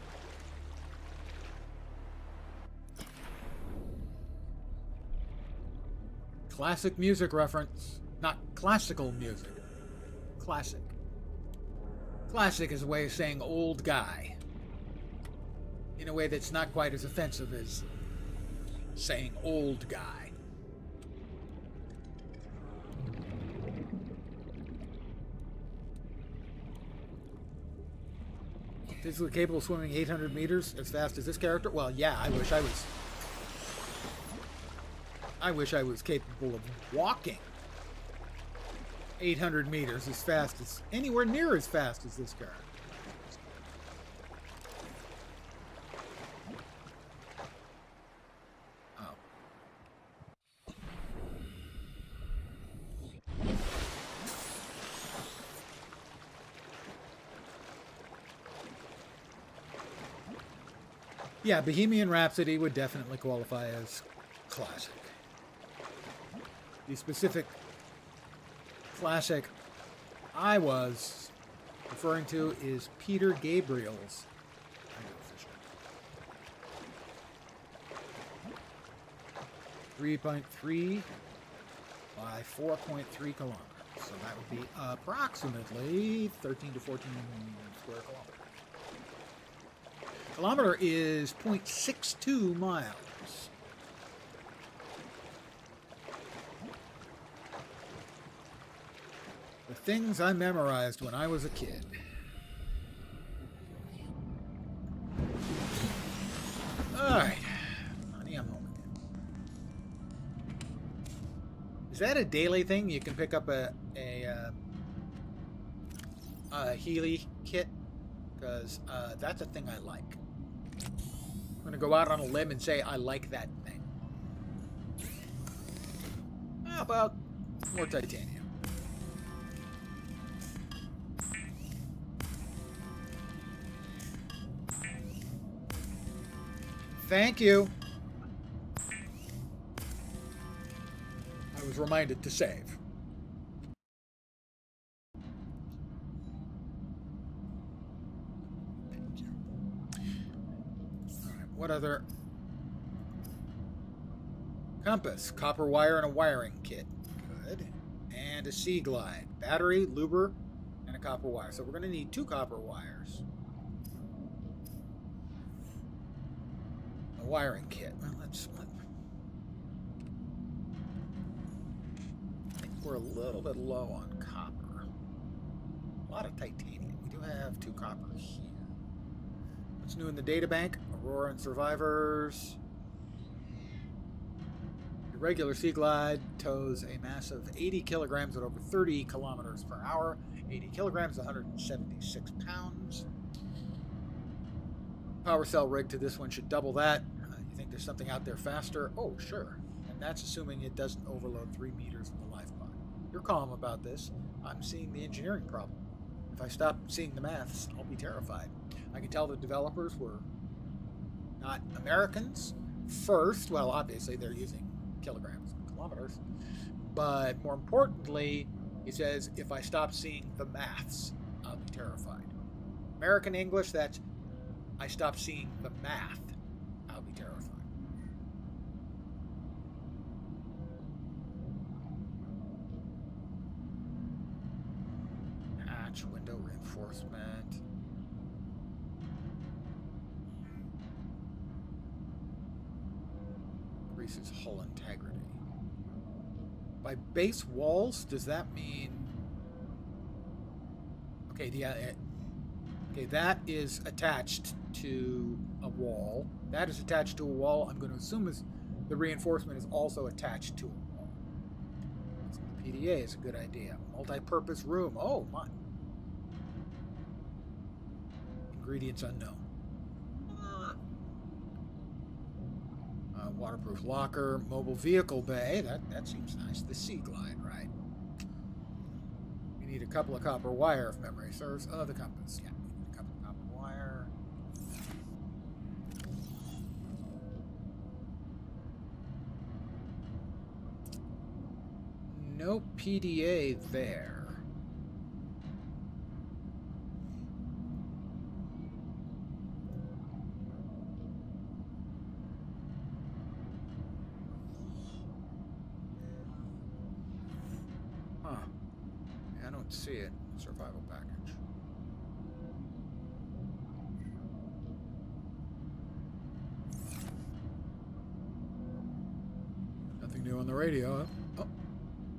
Classic music reference. Not classical music. Classic. Classic is a way of saying old guy. In a way that's not quite as offensive as saying old guy. Physically capable of swimming 800 meters as fast as this character? Well, yeah, I wish I was capable of walking 800 meters as fast as, anywhere near as fast as this character. Oh. Yeah, Bohemian Rhapsody would definitely qualify as classic. The specific classic I was referring to is Peter Gabriel's 3.3 by 4.3 kilometers. So that would be approximately 13 to 14 square kilometers. Kilometer is 0.62 miles. The things I memorized when I was a kid. Is that a daily thing? You can pick up a Healy kit? Because that's a thing I like. I'm going to go out on a limb and say I like that thing. How about more titanium? Thank you. I was reminded to save. Thank you. All right, what other? Compass, copper wire, and a wiring kit. Good. And a sea glide. Battery, luber, and a copper wire. So we're going to need 2 copper wires. A wiring kit. Well, I think we're a little bit low on copper. A lot of titanium. We do have 2 copper here. What's new in the data bank? Aurora and survivors. The regular sea glide tows a massive 80 kilograms at over 30 kilometers per hour. 80 kilograms, 176 pounds. Power cell rig to this one should double that. You think there's something out there faster? Oh, sure. And that's assuming it doesn't overload 3 meters from the life pod. You're calm about this. I'm seeing the engineering problem. If I stop seeing the maths, I'll be terrified. I can tell the developers were not Americans first. Well, obviously they're using kilograms and kilometers. But more importantly, he says, if I stop seeing the maths, I'll be terrified. American English, that's I stop seeing the math, I'll be terrified. Hatch, window reinforcement. Increases hull integrity. By base walls, does that mean... Okay, yeah, okay, that is attached to a wall. That is attached to a wall. I'm going to assume the reinforcement is also attached to a wall. So the PDA is a good idea. Multi-purpose room. Oh, my. Ingredients unknown. Waterproof locker. Mobile vehicle bay. That seems nice. The sea glide, right? We need a couple of copper wire, if memory serves. Oh, the compass. Yeah, we need a couple of copper wire. No PDA there. Huh. Yeah, I don't see it. Survival package. Nothing new on the radio, huh? Oh,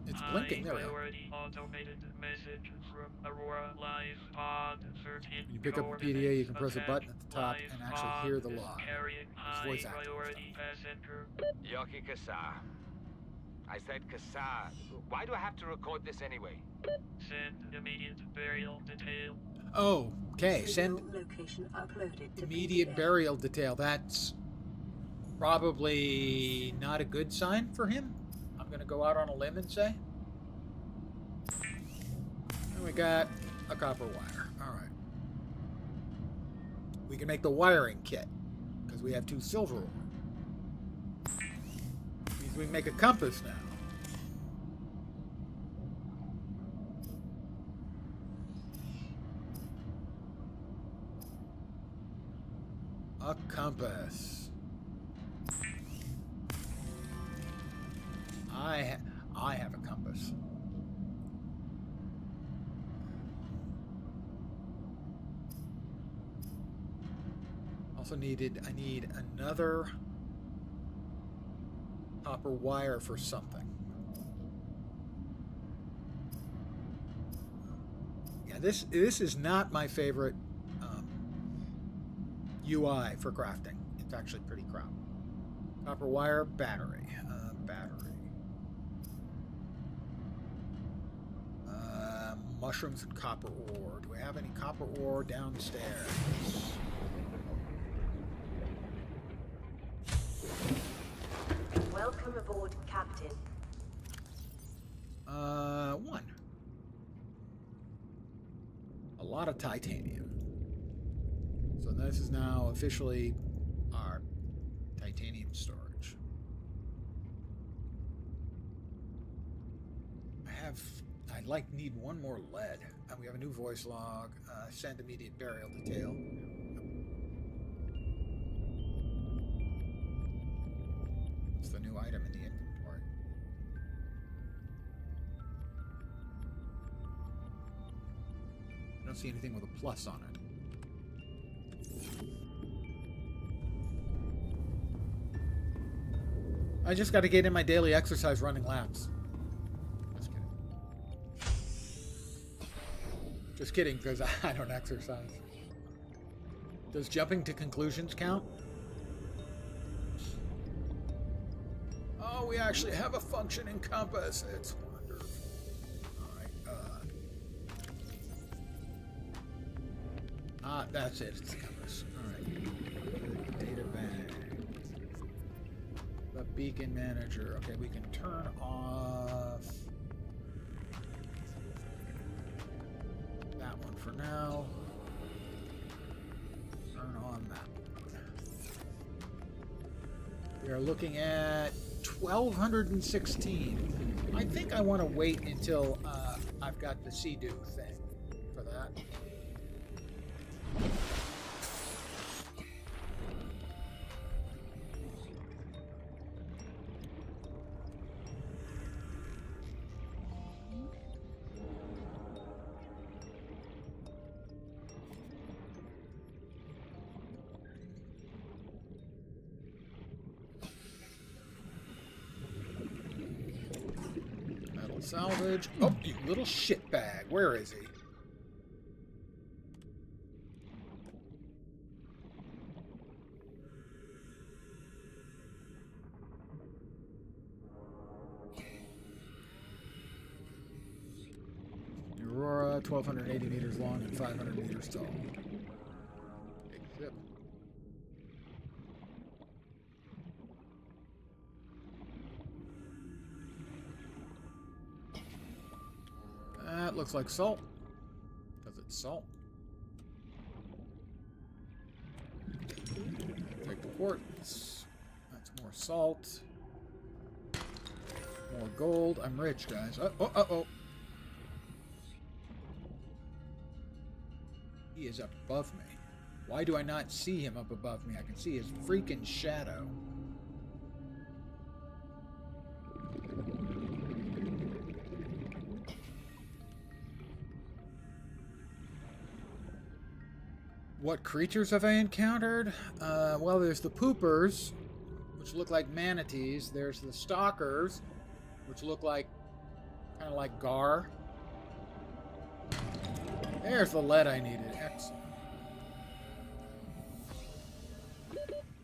it's blinking. There we go.
Automated message from Aurora Live Pod 13.
When you pick up a PDA, you can press a button at the top and actually hear the log. It's voice
priority passenger.
Yoki Kasa. I said Kasa. Why do I have to record this anyway?
Send immediate burial detail.
Oh, okay. Send
Location uploaded to
immediate
PDA.
burial detail. That's probably not a good sign for him. I'm going to go out on a limb and say. And we got a copper wire. All right. We can make the wiring kit because we have 2 silver ore. Means we can make a compass now. A compass. I have a compass. Also I need another copper wire for something. Yeah, this is not my favorite UI for crafting. It's actually pretty crap. Copper wire, battery. Battery. mushrooms and copper ore. Do we have any copper ore downstairs?
Welcome aboard, Captain.
One. A lot of titanium. So this is now officially our titanium storage. Need one more lead. We have a new voice log. Send immediate burial detail. What's the new item in the inventory? I don't see anything with a plus on it. I just got to get in my daily exercise running laps. Just kidding, because I don't exercise. Does jumping to conclusions count? Oh, we actually have a functioning compass. It's wonderful. Alright. That's it. It's the compass. Alright. Data bank. The beacon manager. Okay, we can turn off that one for now. Turn on that one. We are looking at 1216. I think I want to wait until I've got the Sea-Doo thing for that. Salvage. Oh, you little shitbag. Where is he? Aurora, 1,280 meters long and 500 meters tall. Big ship. That looks like salt, because it's salt. Take the quartz. That's more salt. More gold. I'm rich, guys. Oh. He is up above me. Why do I not see him up above me? I can see his freaking shadow. What creatures have I encountered? Well, there's the poopers, which look like manatees. There's the stalkers, which look like kind of like gar. There's the lead I needed. Excellent.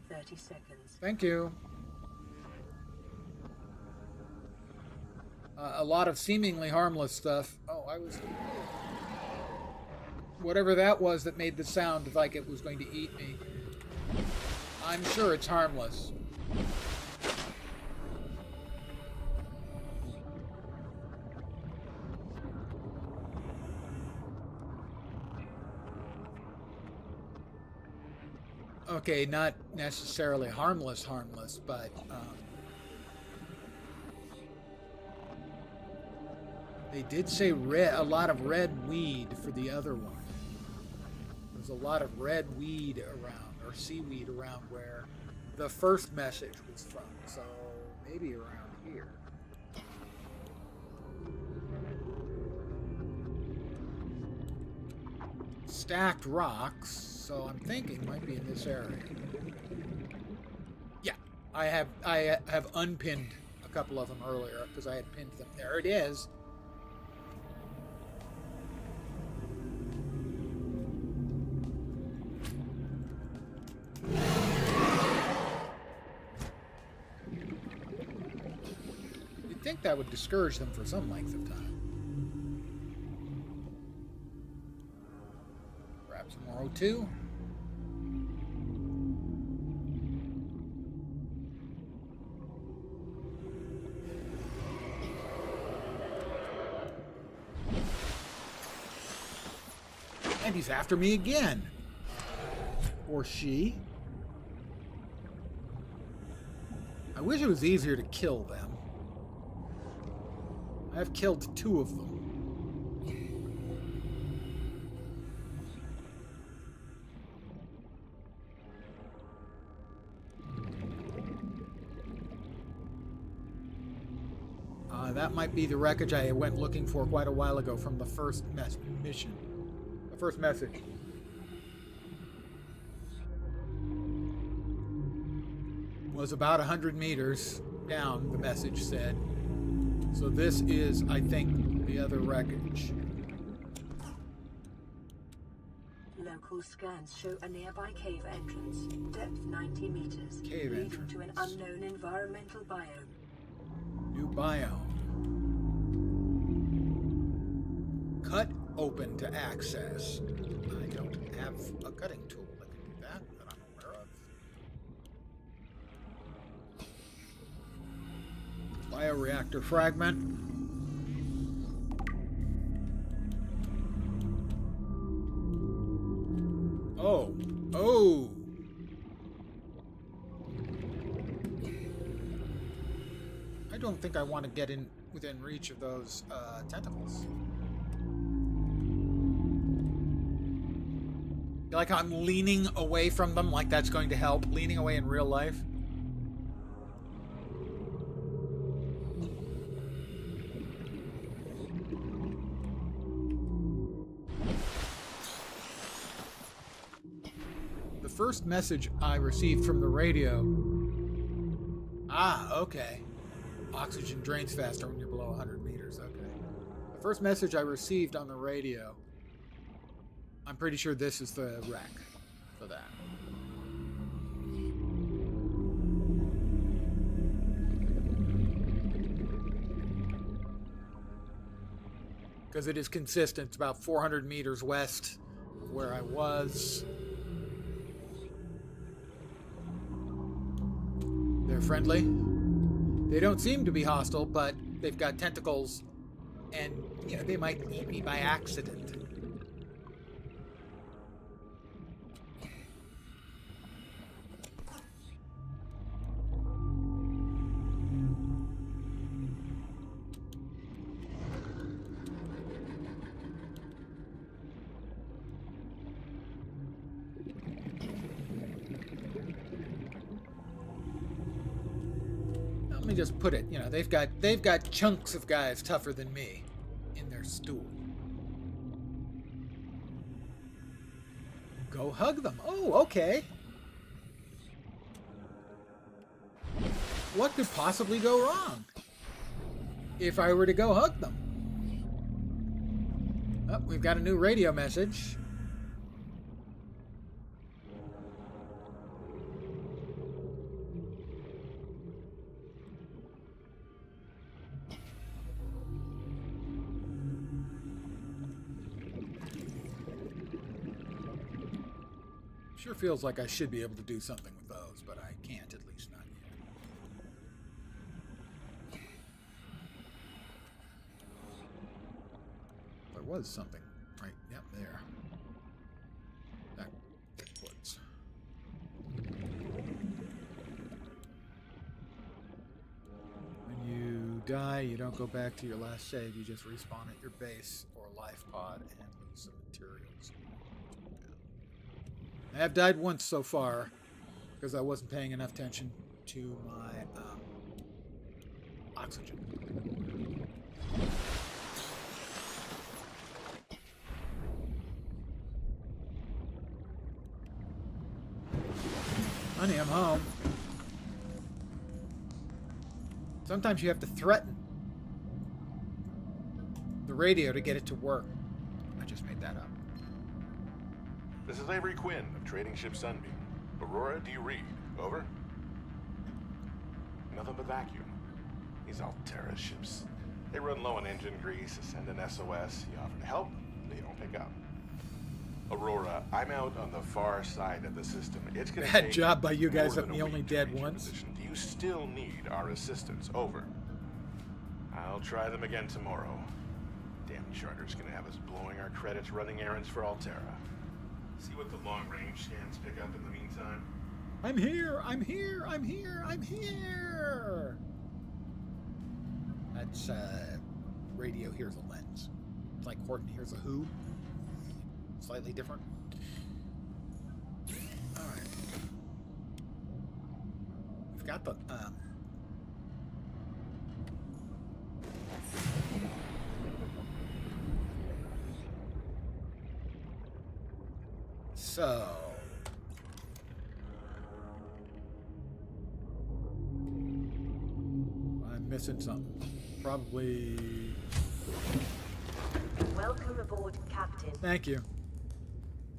30 seconds.
Thank you. A lot of seemingly harmless stuff. Oh, I was... Whatever that was that made the sound like it was going to eat me. I'm sure it's harmless. Okay, not necessarily harmless, but they did say a lot of red weed for the other one. There's a lot of red weed around, or seaweed around where the first message was from, so maybe around here. Stacked rocks, so I'm thinking might be in this area. Yeah, I have unpinned a couple of them earlier because I had pinned them. There it is. You'd think that would discourage them for some length of time. R02. And he's after me again. Or she. I wish it was easier to kill them. I've killed 2 of them. That might be the wreckage I went looking for quite a while ago from the first mission. The first message. Was about 100 meters down, the message said. So this is, I think, the other wreckage.
Local scans show a nearby cave entrance, depth 90 meters,
Cave
leading
entrance.
to an unknown environmental biome.
New biome. Cut open to access. I don't have a cutting tool that can do that I'm aware of. Bioreactor fragment. Oh. Oh. I don't think I want to get in within reach of those tentacles. Like I'm leaning away from them, like that's going to help. Leaning away in real life. The first message I received from the radio. Ah, okay. Oxygen drains faster when you're below 100 meters. Okay. The first message I received on the radio. I'm pretty sure this is the wreck for that. Because it is consistent. It's about 400 meters west of where I was. They're friendly. They don't seem to be hostile, but they've got tentacles, and you know, they might eat me by accident. Let me just put it, you know, they've got chunks of guys tougher than me in their stool. Go hug them. Oh, okay. What could possibly go wrong if I were to go hug them? Oh, we've got a new radio message. Sure feels like I should be able to do something with those, but I can't, at least not yet. There was something right, yep, there. That woods. When you die, you don't go back to your last save, you just respawn at your base or life pod and lose some materials. I have died once so far because I wasn't paying enough attention to my oxygen. Honey, I'm home. Sometimes you have to threaten the radio to get it to work. I just made that up.
This is Avery Quinn of Trading Ship Sunbeam. Aurora, do you read? Over? Nothing but vacuum. These Alterra ships. They run low on engine grease, send an SOS. You offer to help, they don't pick up. Aurora, I'm out on the far side of the system. It's gonna
Bad
take
job by you guys
more
of
than
the
a
only
week to
dead
reach your
ones.
position. Do you still need our assistance? Over. I'll try them again tomorrow. Damn charter's gonna have us blowing our credits running errands for Altera. See what the long-range scans pick up in the meantime.
I'm here! I'm here! I'm here! I'm here! That's, radio hears a lens. It's like Horton hears a who. Slightly different. Alright. We've got the, So... I'm missing something. Probably...
Welcome aboard, Captain.
Thank you.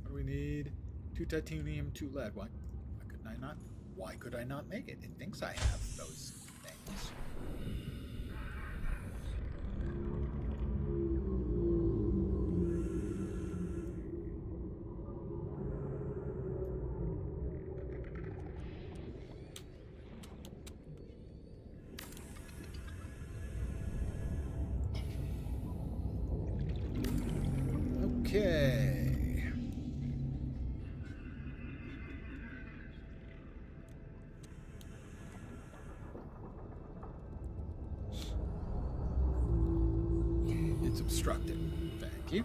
What do we need? 2 titanium, 2 lead. Why could I not? Why could I not make it? It thinks I have those things. Okay. It's obstructed. Thank you.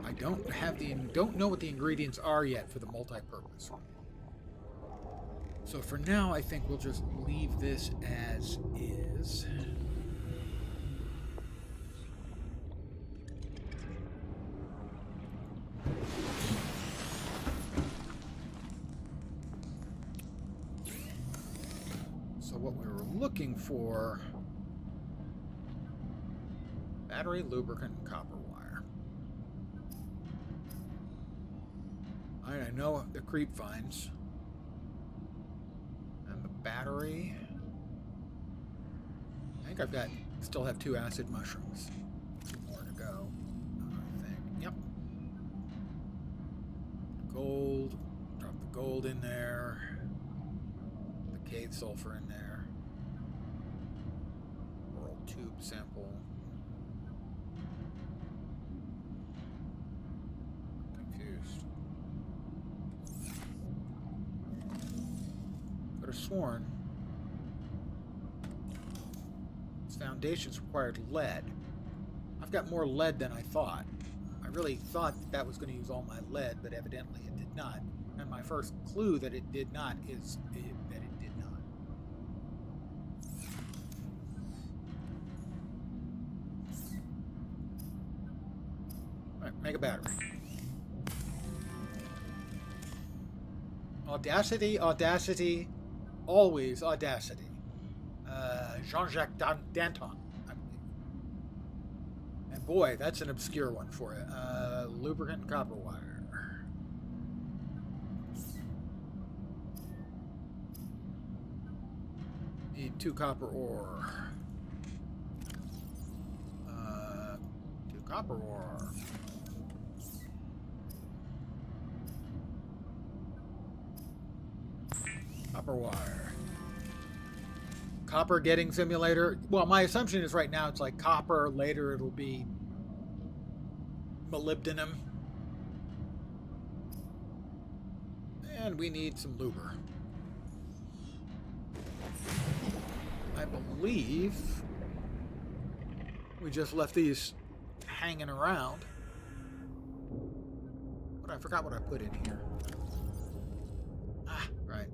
I don't know what the ingredients are yet for the multi-purpose. So for now, I think we'll just leave this as is. So what we were looking for: battery, lubricant, and copper wire. I know the creep vines. And the battery. I think still have 2 acid mushrooms. 2 more to go, I think. Yep. Gold. Drop the gold in there. The cave sulfur in there. Oral tube sample. Confused. Could have sworn this foundation's required lead. I've got more lead than I thought. I really thought that was going to use all my lead, but evidently it did not. And my first clue that it did not is that it did not. All right, make a battery. Audacity, audacity, always audacity. Jean-Jacques Danton, I believe. And boy, that's an obscure one for you. Lubricant and copper wire. Need 2 copper ore. 2 copper ore. Copper wire. Copper getting simulator. Well, my assumption is right now it's like copper. Later it'll be molybdenum. And we need some luber. I believe we just left these hanging around. But I forgot what I put in here. Ah, right.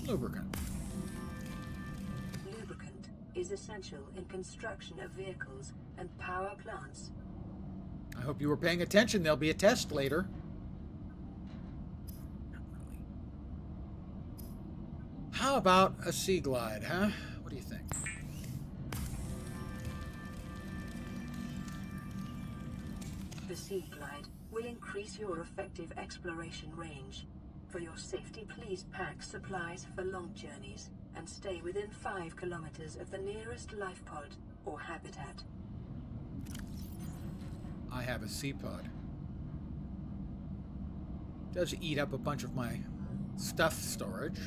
Lubricant.
Lubricant is essential in construction of vehicles and power plants.
I hope you were paying attention. There'll be a test later. Not really. How about a sea glide, huh? What do you think?
the Sea Glide will increase your effective exploration range. For your safety, please pack supplies for long journeys and stay within 5 kilometers of the nearest life pod or habitat.
I have a sea pod. Does eat up a bunch of my stuff storage.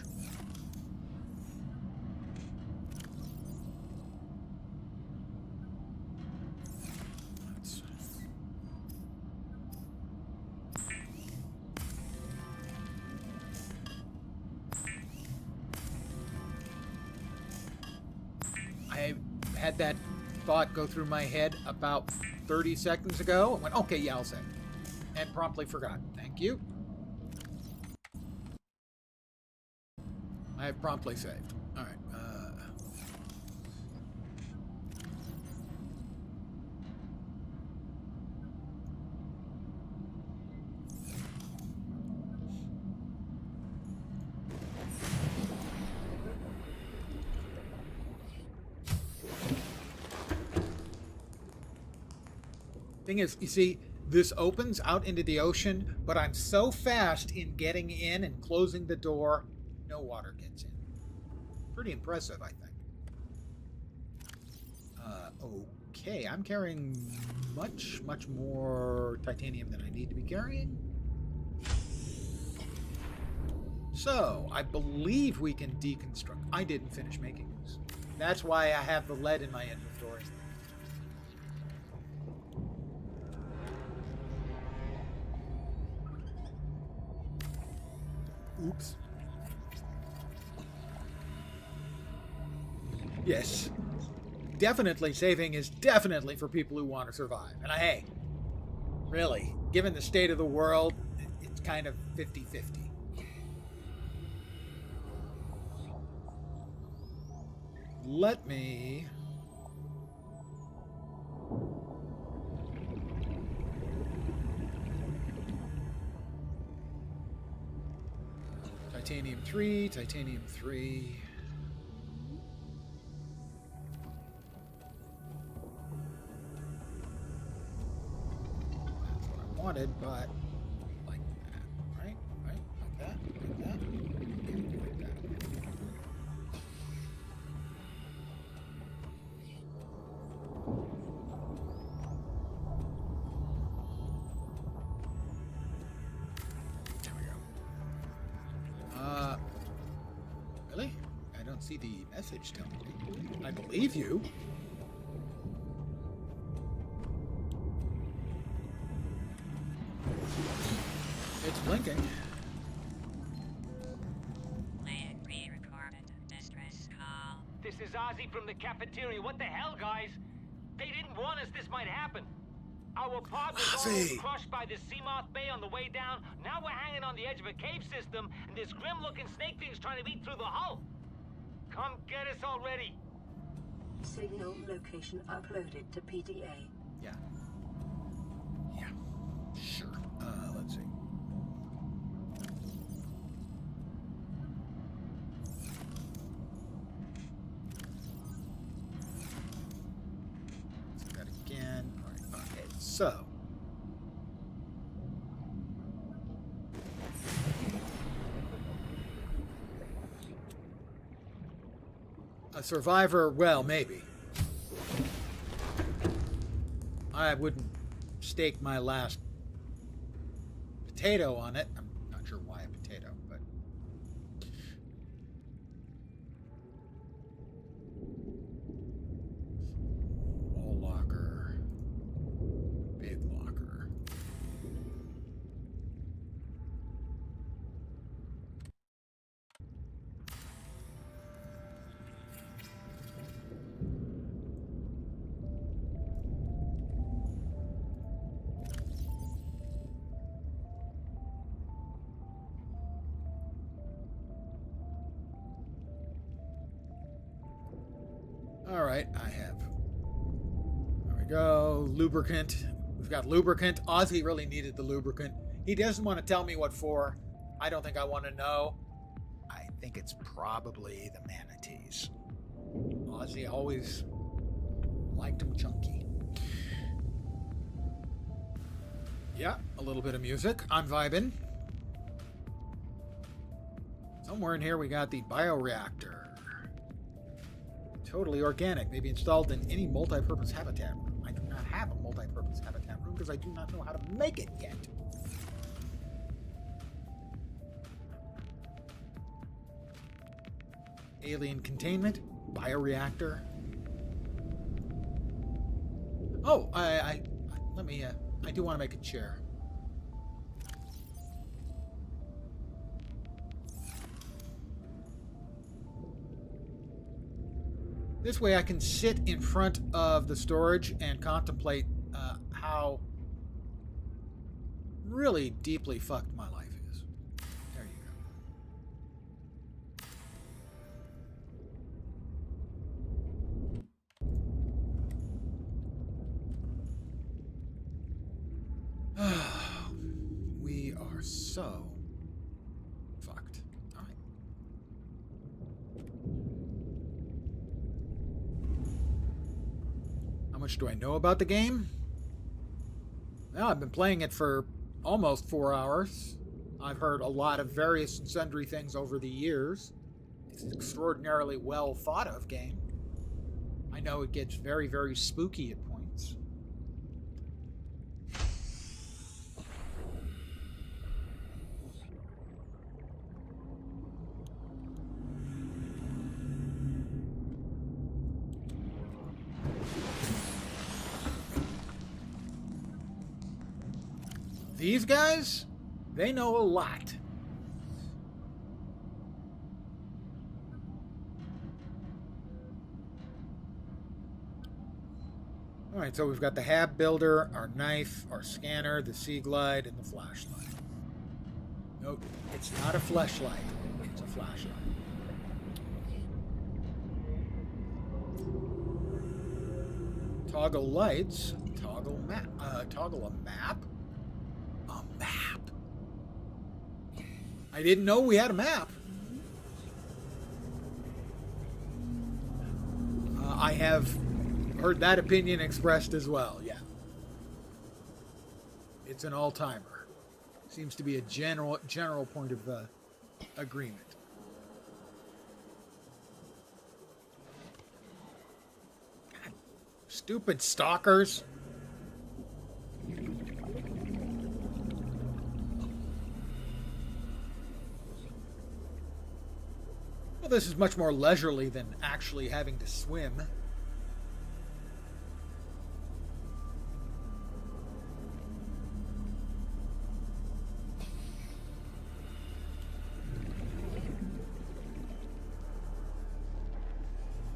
I had that thought go through my head about 30 seconds ago. I went, okay, yeah, I'll save. And promptly forgot. Thank you. I have promptly saved. All right. Thing is, you see, this opens out into the ocean, but I'm so fast in getting in and closing the door, no water gets in. Pretty impressive, I think. Okay, I'm carrying much more titanium than I need to be carrying. So, I believe we can deconstruct. I didn't finish making this. That's why I have the lead in my inventory. Oops. Yes. Definitely saving is definitely for people who want to survive. And hey, really, given the state of the world, it's kind of 50-50. Let me... Titanium 3, titanium 3. That's what I wanted, but like that, right? Right? Like that, like that. And like that. There we go. Really? I don't see the message telling me. I believe you. It's blinking.
This is Ozzy from the cafeteria. What the hell, guys? They didn't warn us this might happen. Our pod was almost crushed by the Seamoth Bay on the way down. Now we're hanging on the edge of a cave system, and this grim-looking snake thing's trying to eat through the hull. Come get us already.
Signal location uploaded to PDA.
Yeah. Yeah. Sure. Let's see. Let's do that again. All right. Okay. So. A survivor, well, maybe. I wouldn't stake my last potato on it. I'm not sure why a potato, but... Small locker. Big locker. All right, I have. There we go. Lubricant. We've got lubricant. Ozzy really needed the lubricant. He doesn't want to tell me what for. I don't think I want to know. I think it's probably the manatees. Ozzy always liked them chunky. Yeah, a little bit of music. I'm vibing. Somewhere in here we got the bioreactor. Totally organic. May be installed in any multi-purpose habitat room. I do not have a multi-purpose habitat room because I do not know how to make it yet. Alien containment. Bioreactor. Oh, let me, I do want to make a chair. This way I can sit in front of the storage and contemplate how really deeply fucked my life is. There you go. We are so fucked. All right. How much do I know about the game? Well, I've been playing it for almost 4 hours. I've heard a lot of various and sundry things over the years. It's an extraordinarily well thought of game. I know it gets very, very spooky at points. These guys, they know a lot. All right, so we've got the hab builder, our knife, our scanner, the sea glide, and the flashlight. Nope, it's not a fleshlight. It's a flashlight. Toggle lights. Toggle map. Toggle a map. A map. I didn't know we had a map. I have heard that opinion expressed as well. Yeah. It's an all-timer. Seems to be a general point of agreement. God, stupid stalkers. Well, this is much more leisurely than actually having to swim.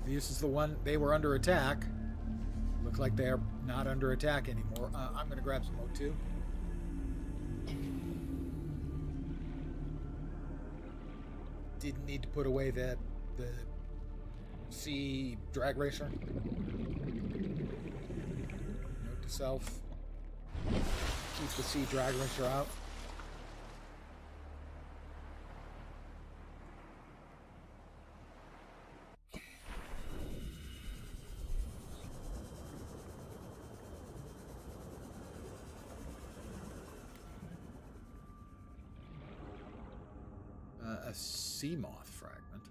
This is the one, they were under attack. Looks like they are not under attack anymore. I'm going to grab some O2. Didn't need to put away the sea drag racer. Note to self. Keep the sea drag racer out. A sea moth fragment.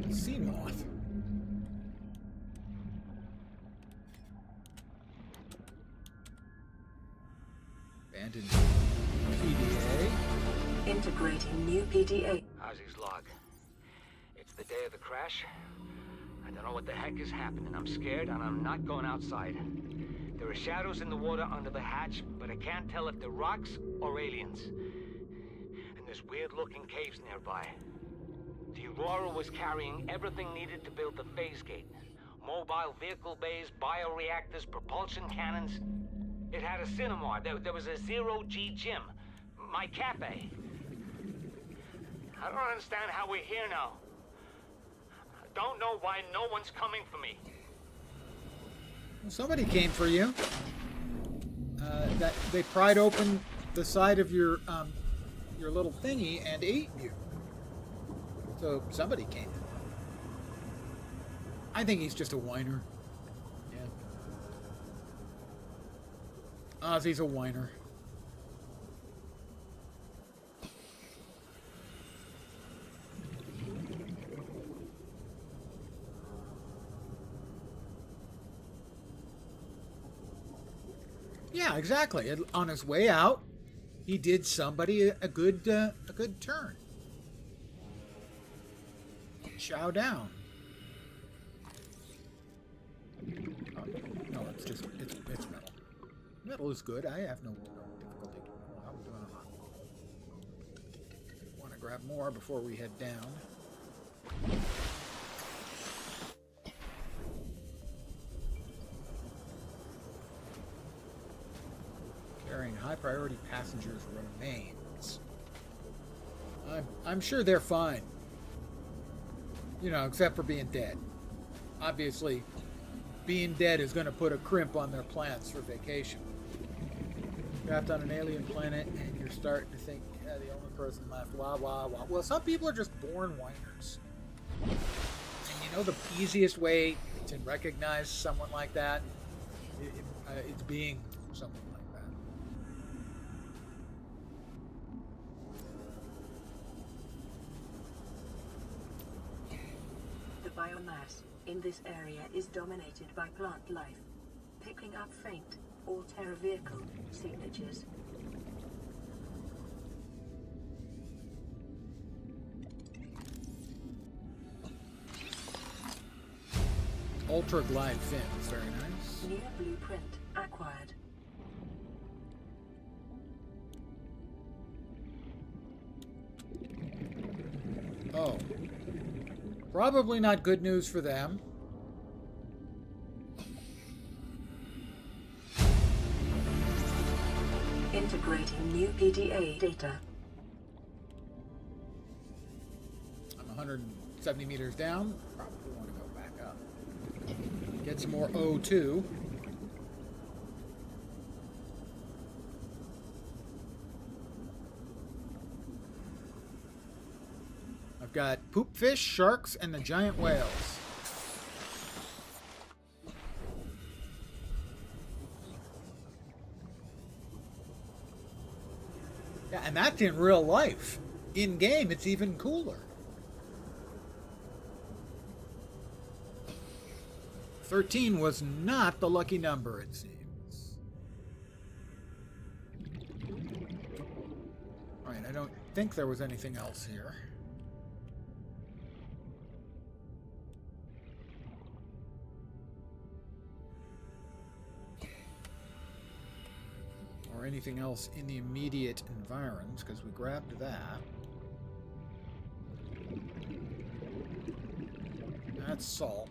A sea moth. Abandoned PDA.
Integrating new PDA.
Ozzy's log. It's the day of the crash. I don't know what the heck is happening. I'm scared and I'm not going outside. There are shadows in the water under the hatch, but I can't tell if they're rocks or aliens. And there's weird-looking caves nearby. The Aurora was carrying everything needed to build the phase gate. Mobile vehicle bays, bioreactors, propulsion cannons. It had a cinema. There was a zero-G gym. My cafe. I don't understand how we're here now. I don't know why no one's coming for me.
Well, somebody came for you. That they pried open the side of your little thingy and ate you. So somebody came. I think he's just a whiner. Yeah. Ozzy's a whiner. Yeah, exactly. On his way out, he did somebody a good turn. Chow down. Oh, no, it's metal. Metal is good. I have no difficulty. Oh, how are we doing on hot? Want to grab more before we head down. Carrying high priority passengers remains. I'm sure they're fine. You know, except for being dead. Obviously, being dead is going to put a crimp on their plans for vacation. Trapped on an alien planet, and you're starting to think, yeah, the only person left, wah, wah, wah. Well, some people are just born whiners. And you know the easiest way to recognize someone like that? It's being someone like that.
The biomass in this area is dominated by plant life, picking up faint All-Terra vehicle signatures.
Ultra glide fins, very nice.
Near blueprint acquired.
Oh. Probably not good news for them.
Integrating new PDA data.
I'm 170 meters down. Probably want to go back up. Get some more O2. I've got poop fish, sharks, and the giant whales. Yeah, and that's in real life. In game, it's even cooler. 13 was not the lucky number, it seems. Alright, I don't think there was anything else here. Or anything else in the immediate environs, because we grabbed that. That's salt.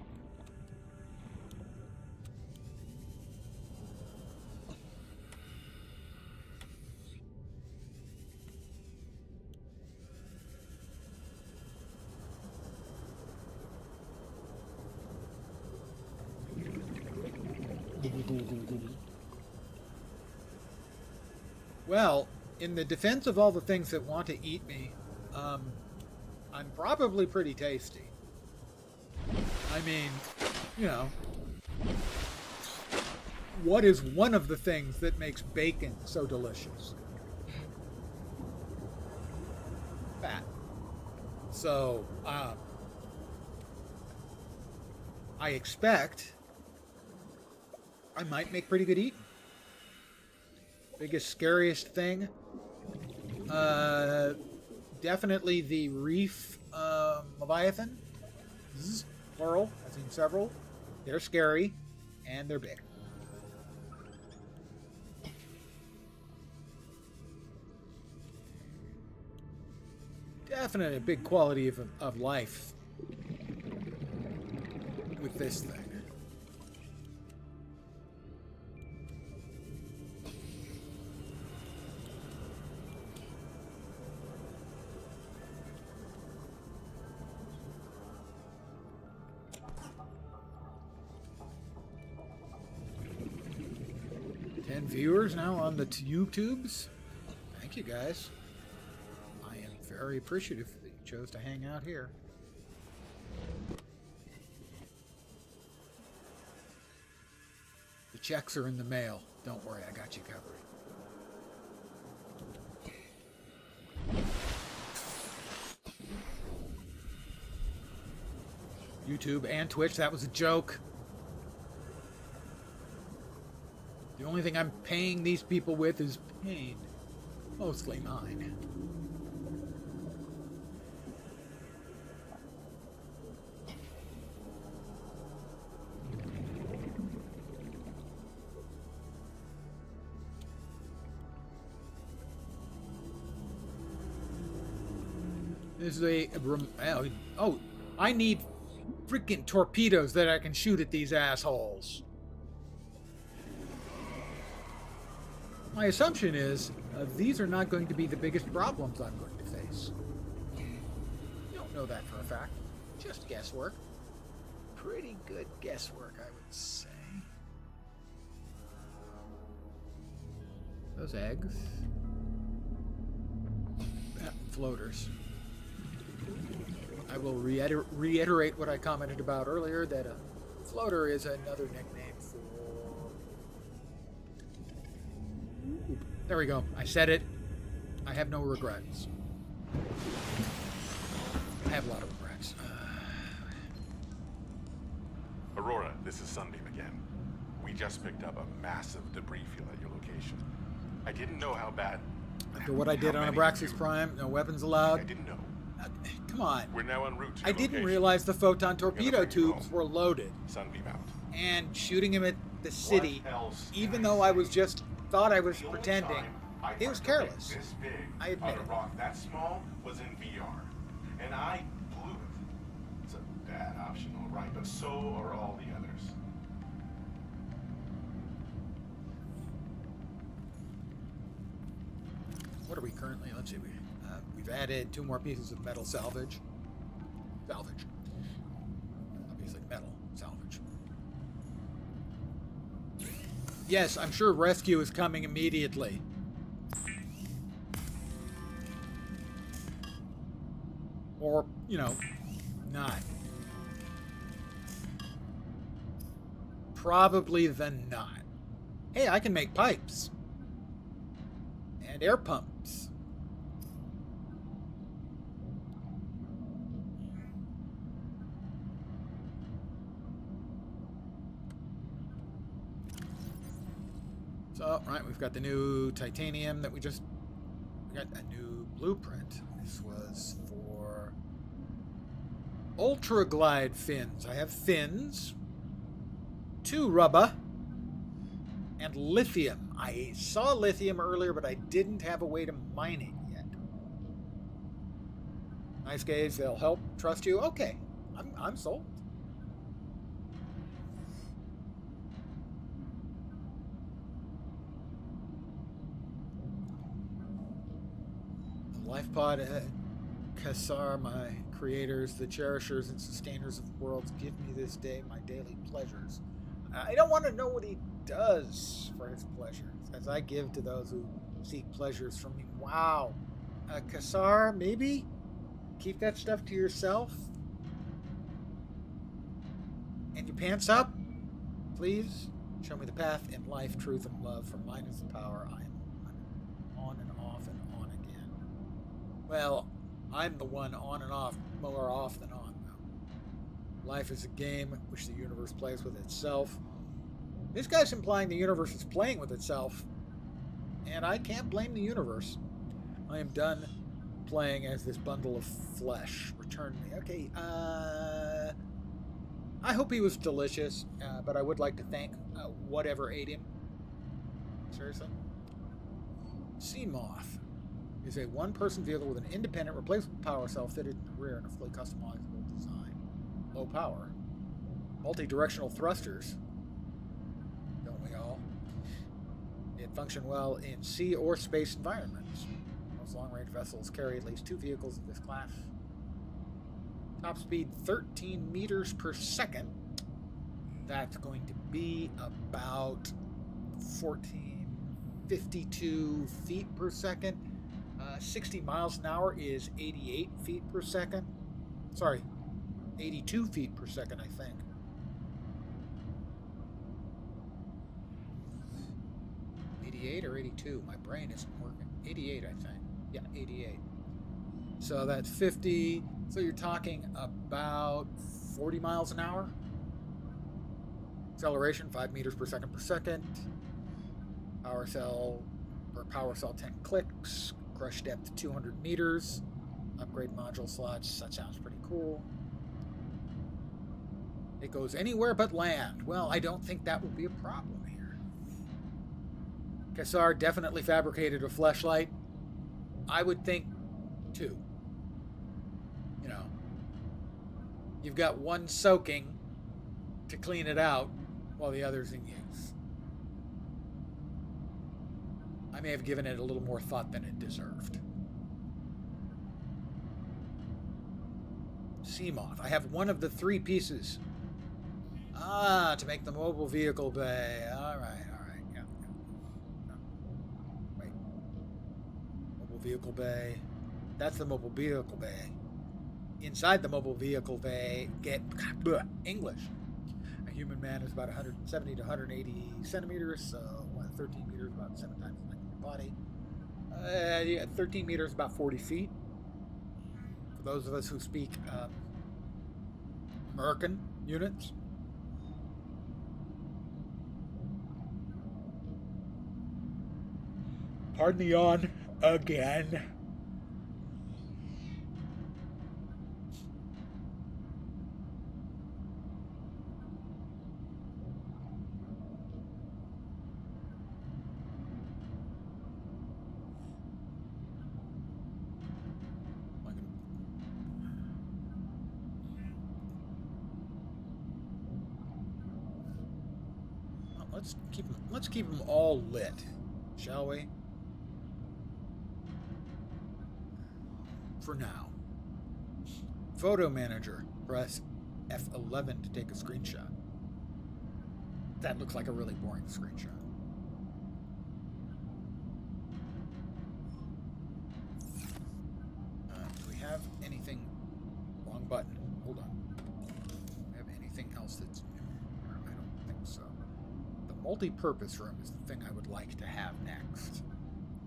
Well, in the defense of all the things that want to eat me, I'm probably pretty tasty. I mean, you know, what is one of the things that makes bacon so delicious? Fat. So, I expect I might make pretty good eating. Biggest, scariest thing? Definitely the reef Leviathan. Plural. I've seen several. They're scary, and they're big. Definitely a big quality of life with this thing. Viewers now on the YouTubes. Thank you guys. I am very appreciative that you chose to hang out here. Checks are in the mail. Don't worry, I got you covered. YouTube and Twitch, that was a joke. The only thing I'm paying these people with is pain. Mostly mine. This is a... Oh, I need freaking torpedoes that I can shoot at these assholes. My assumption is these are not going to be the biggest problems I'm going to face. You don't know that for a fact. Just guesswork. Pretty good guesswork, I would say. Those eggs. Floaters. I will reiterate what I commented about earlier, that a floater is another nickname for... There we go. I said it. I have no regrets. I have a lot of regrets.
Aurora, this is Sunbeam again. We just picked up a massive debris field at your location. I didn't know how bad...
After what I did on Abraxas Prime, no weapons allowed.
I didn't know.
Come on.
We're now en route to
I
your
didn't
location.
realize the photon torpedo
bring you
tubes
home.
were loaded.
Sunbeam out.
And shooting him at the city,
What else can
even
I
though I
say?
was just thought I was
The only
pretending,
time I
it was
fired
careless.
This big
I admit
on a
it.
rock that small was in VR, and I blew it. It's a bad option, all right, but so are all the others.
What are we currently? Let's see. We've added 2 more pieces of metal salvage. Obviously metal salvage. Yes, I'm sure rescue is coming immediately. Or, you know, not. Probably the not. Hey, I can make pipes. And air pumps. So, right, we've got the new titanium that we got a new blueprint. This was for ultra glide fins. I have fins, 2 rubber, and lithium. I saw lithium earlier, but I didn't have a way to mine it yet. Nice guys, they'll help. Trust you? Okay, I'm sold. LifePod, Kassar, my creators, the cherishers and sustainers of worlds, give me this day my daily pleasures. I don't want to know what he does for his pleasures, as I give to those who seek pleasures from me. Wow. Kassar, maybe? Keep that stuff to yourself? And your pants up? Please? Show me the path in life, truth, and love, for mine is the power. I'm on and off and on again. Well, I'm the one on and off, more off than on, though. Life is a game which the universe plays with itself. This guy's implying the universe is playing with itself, and I can't blame the universe. I am done playing as this bundle of flesh. Return me. Okay, I hope he was delicious, but I would like to thank whatever ate him. Seriously? Seamoth is a one-person vehicle with an independent replaceable power cell fitted in the rear and a fully customizable design. Low power. Multi-directional thrusters. Don't we all? It function well in sea or space environments. Most long-range vessels carry at least 2 vehicles of this class. Top speed 13 meters per second. That's going to be about 1452 feet per second. 60 miles an hour is 88 feet per second. Sorry, 82 feet per second, I think. 88 or 82? My brain isn't working. 88, I think. Yeah, 88. So that's 50. So you're talking about 40 miles an hour. Acceleration 5 meters per second. Power cell 10 clicks. Crush depth 200 meters. Upgrade module slots. That sounds pretty cool. It goes anywhere but land. Well, I don't think that will be a problem here. Kassar definitely fabricated a fleshlight. I would think 2. You know, you've got one soaking to clean it out while the other's in use. I may have given it a little more thought than it deserved. Seamoth. I have one of the 3 pieces. To make the mobile vehicle bay. All right. Yeah. No. Wait. Mobile vehicle bay. That's the mobile vehicle bay. Inside the mobile vehicle bay, English. A human man is about 170 to 180 centimeters, so 13 meters, about 7 times the length of your body. 13 meters, about 40 feet. For those of us who speak American units. Pardon the yawn again. Let's keep them all lit, shall we? For now. Photo manager. Press F11 to take a screenshot. That looks like a really boring screenshot. Do we have anything? Wrong button. Hold on. Do we have anything else that's new? I don't think so. The multi-purpose room is the thing I would like to have next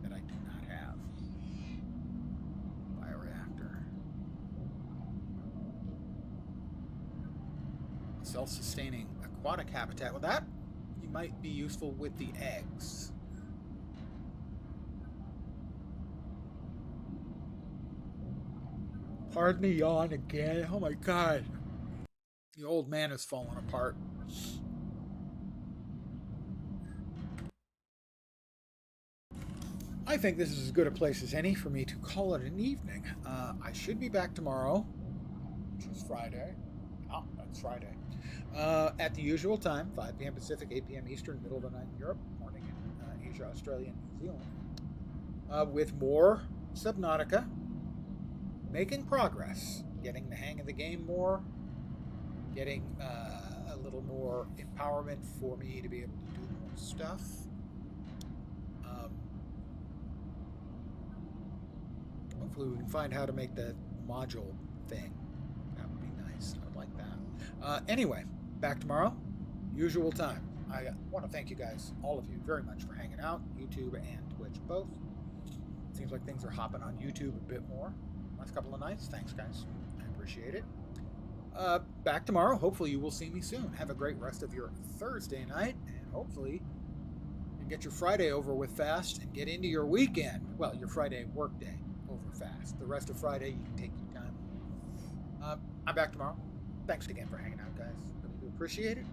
that I do not have. Bioreactor. Self-sustaining aquatic habitat. Well, that might be useful with the eggs. Pardon the yawn again. Oh my god. The old man has fallen apart. I think this is as good a place as any for me to call it an evening. I should be back tomorrow, which is Friday. Oh, that's Friday. At the usual time, 5 p.m. Pacific, 8 p.m. Eastern, middle of the night in Europe, morning in Asia, Australia, and New Zealand. With more Subnautica, making progress, getting the hang of the game more, getting a little more empowerment for me to be able to do more stuff. Hopefully we can find how to make that module thing. That would be nice. I would like that. Anyway, back tomorrow, usual time. I want to thank you guys, all of you, very much for hanging out, YouTube and Twitch both. Seems like things are hopping on YouTube a bit more. Last couple of nights. Thanks, guys. I appreciate it. Back tomorrow. Hopefully you will see me soon. Have a great rest of your Thursday night, and hopefully you can get your Friday over with fast and get into your weekend. Well, your Friday work day over fast. The rest of Friday, you can take your time. I'm back tomorrow. Thanks again for hanging out, guys. Really do appreciate it.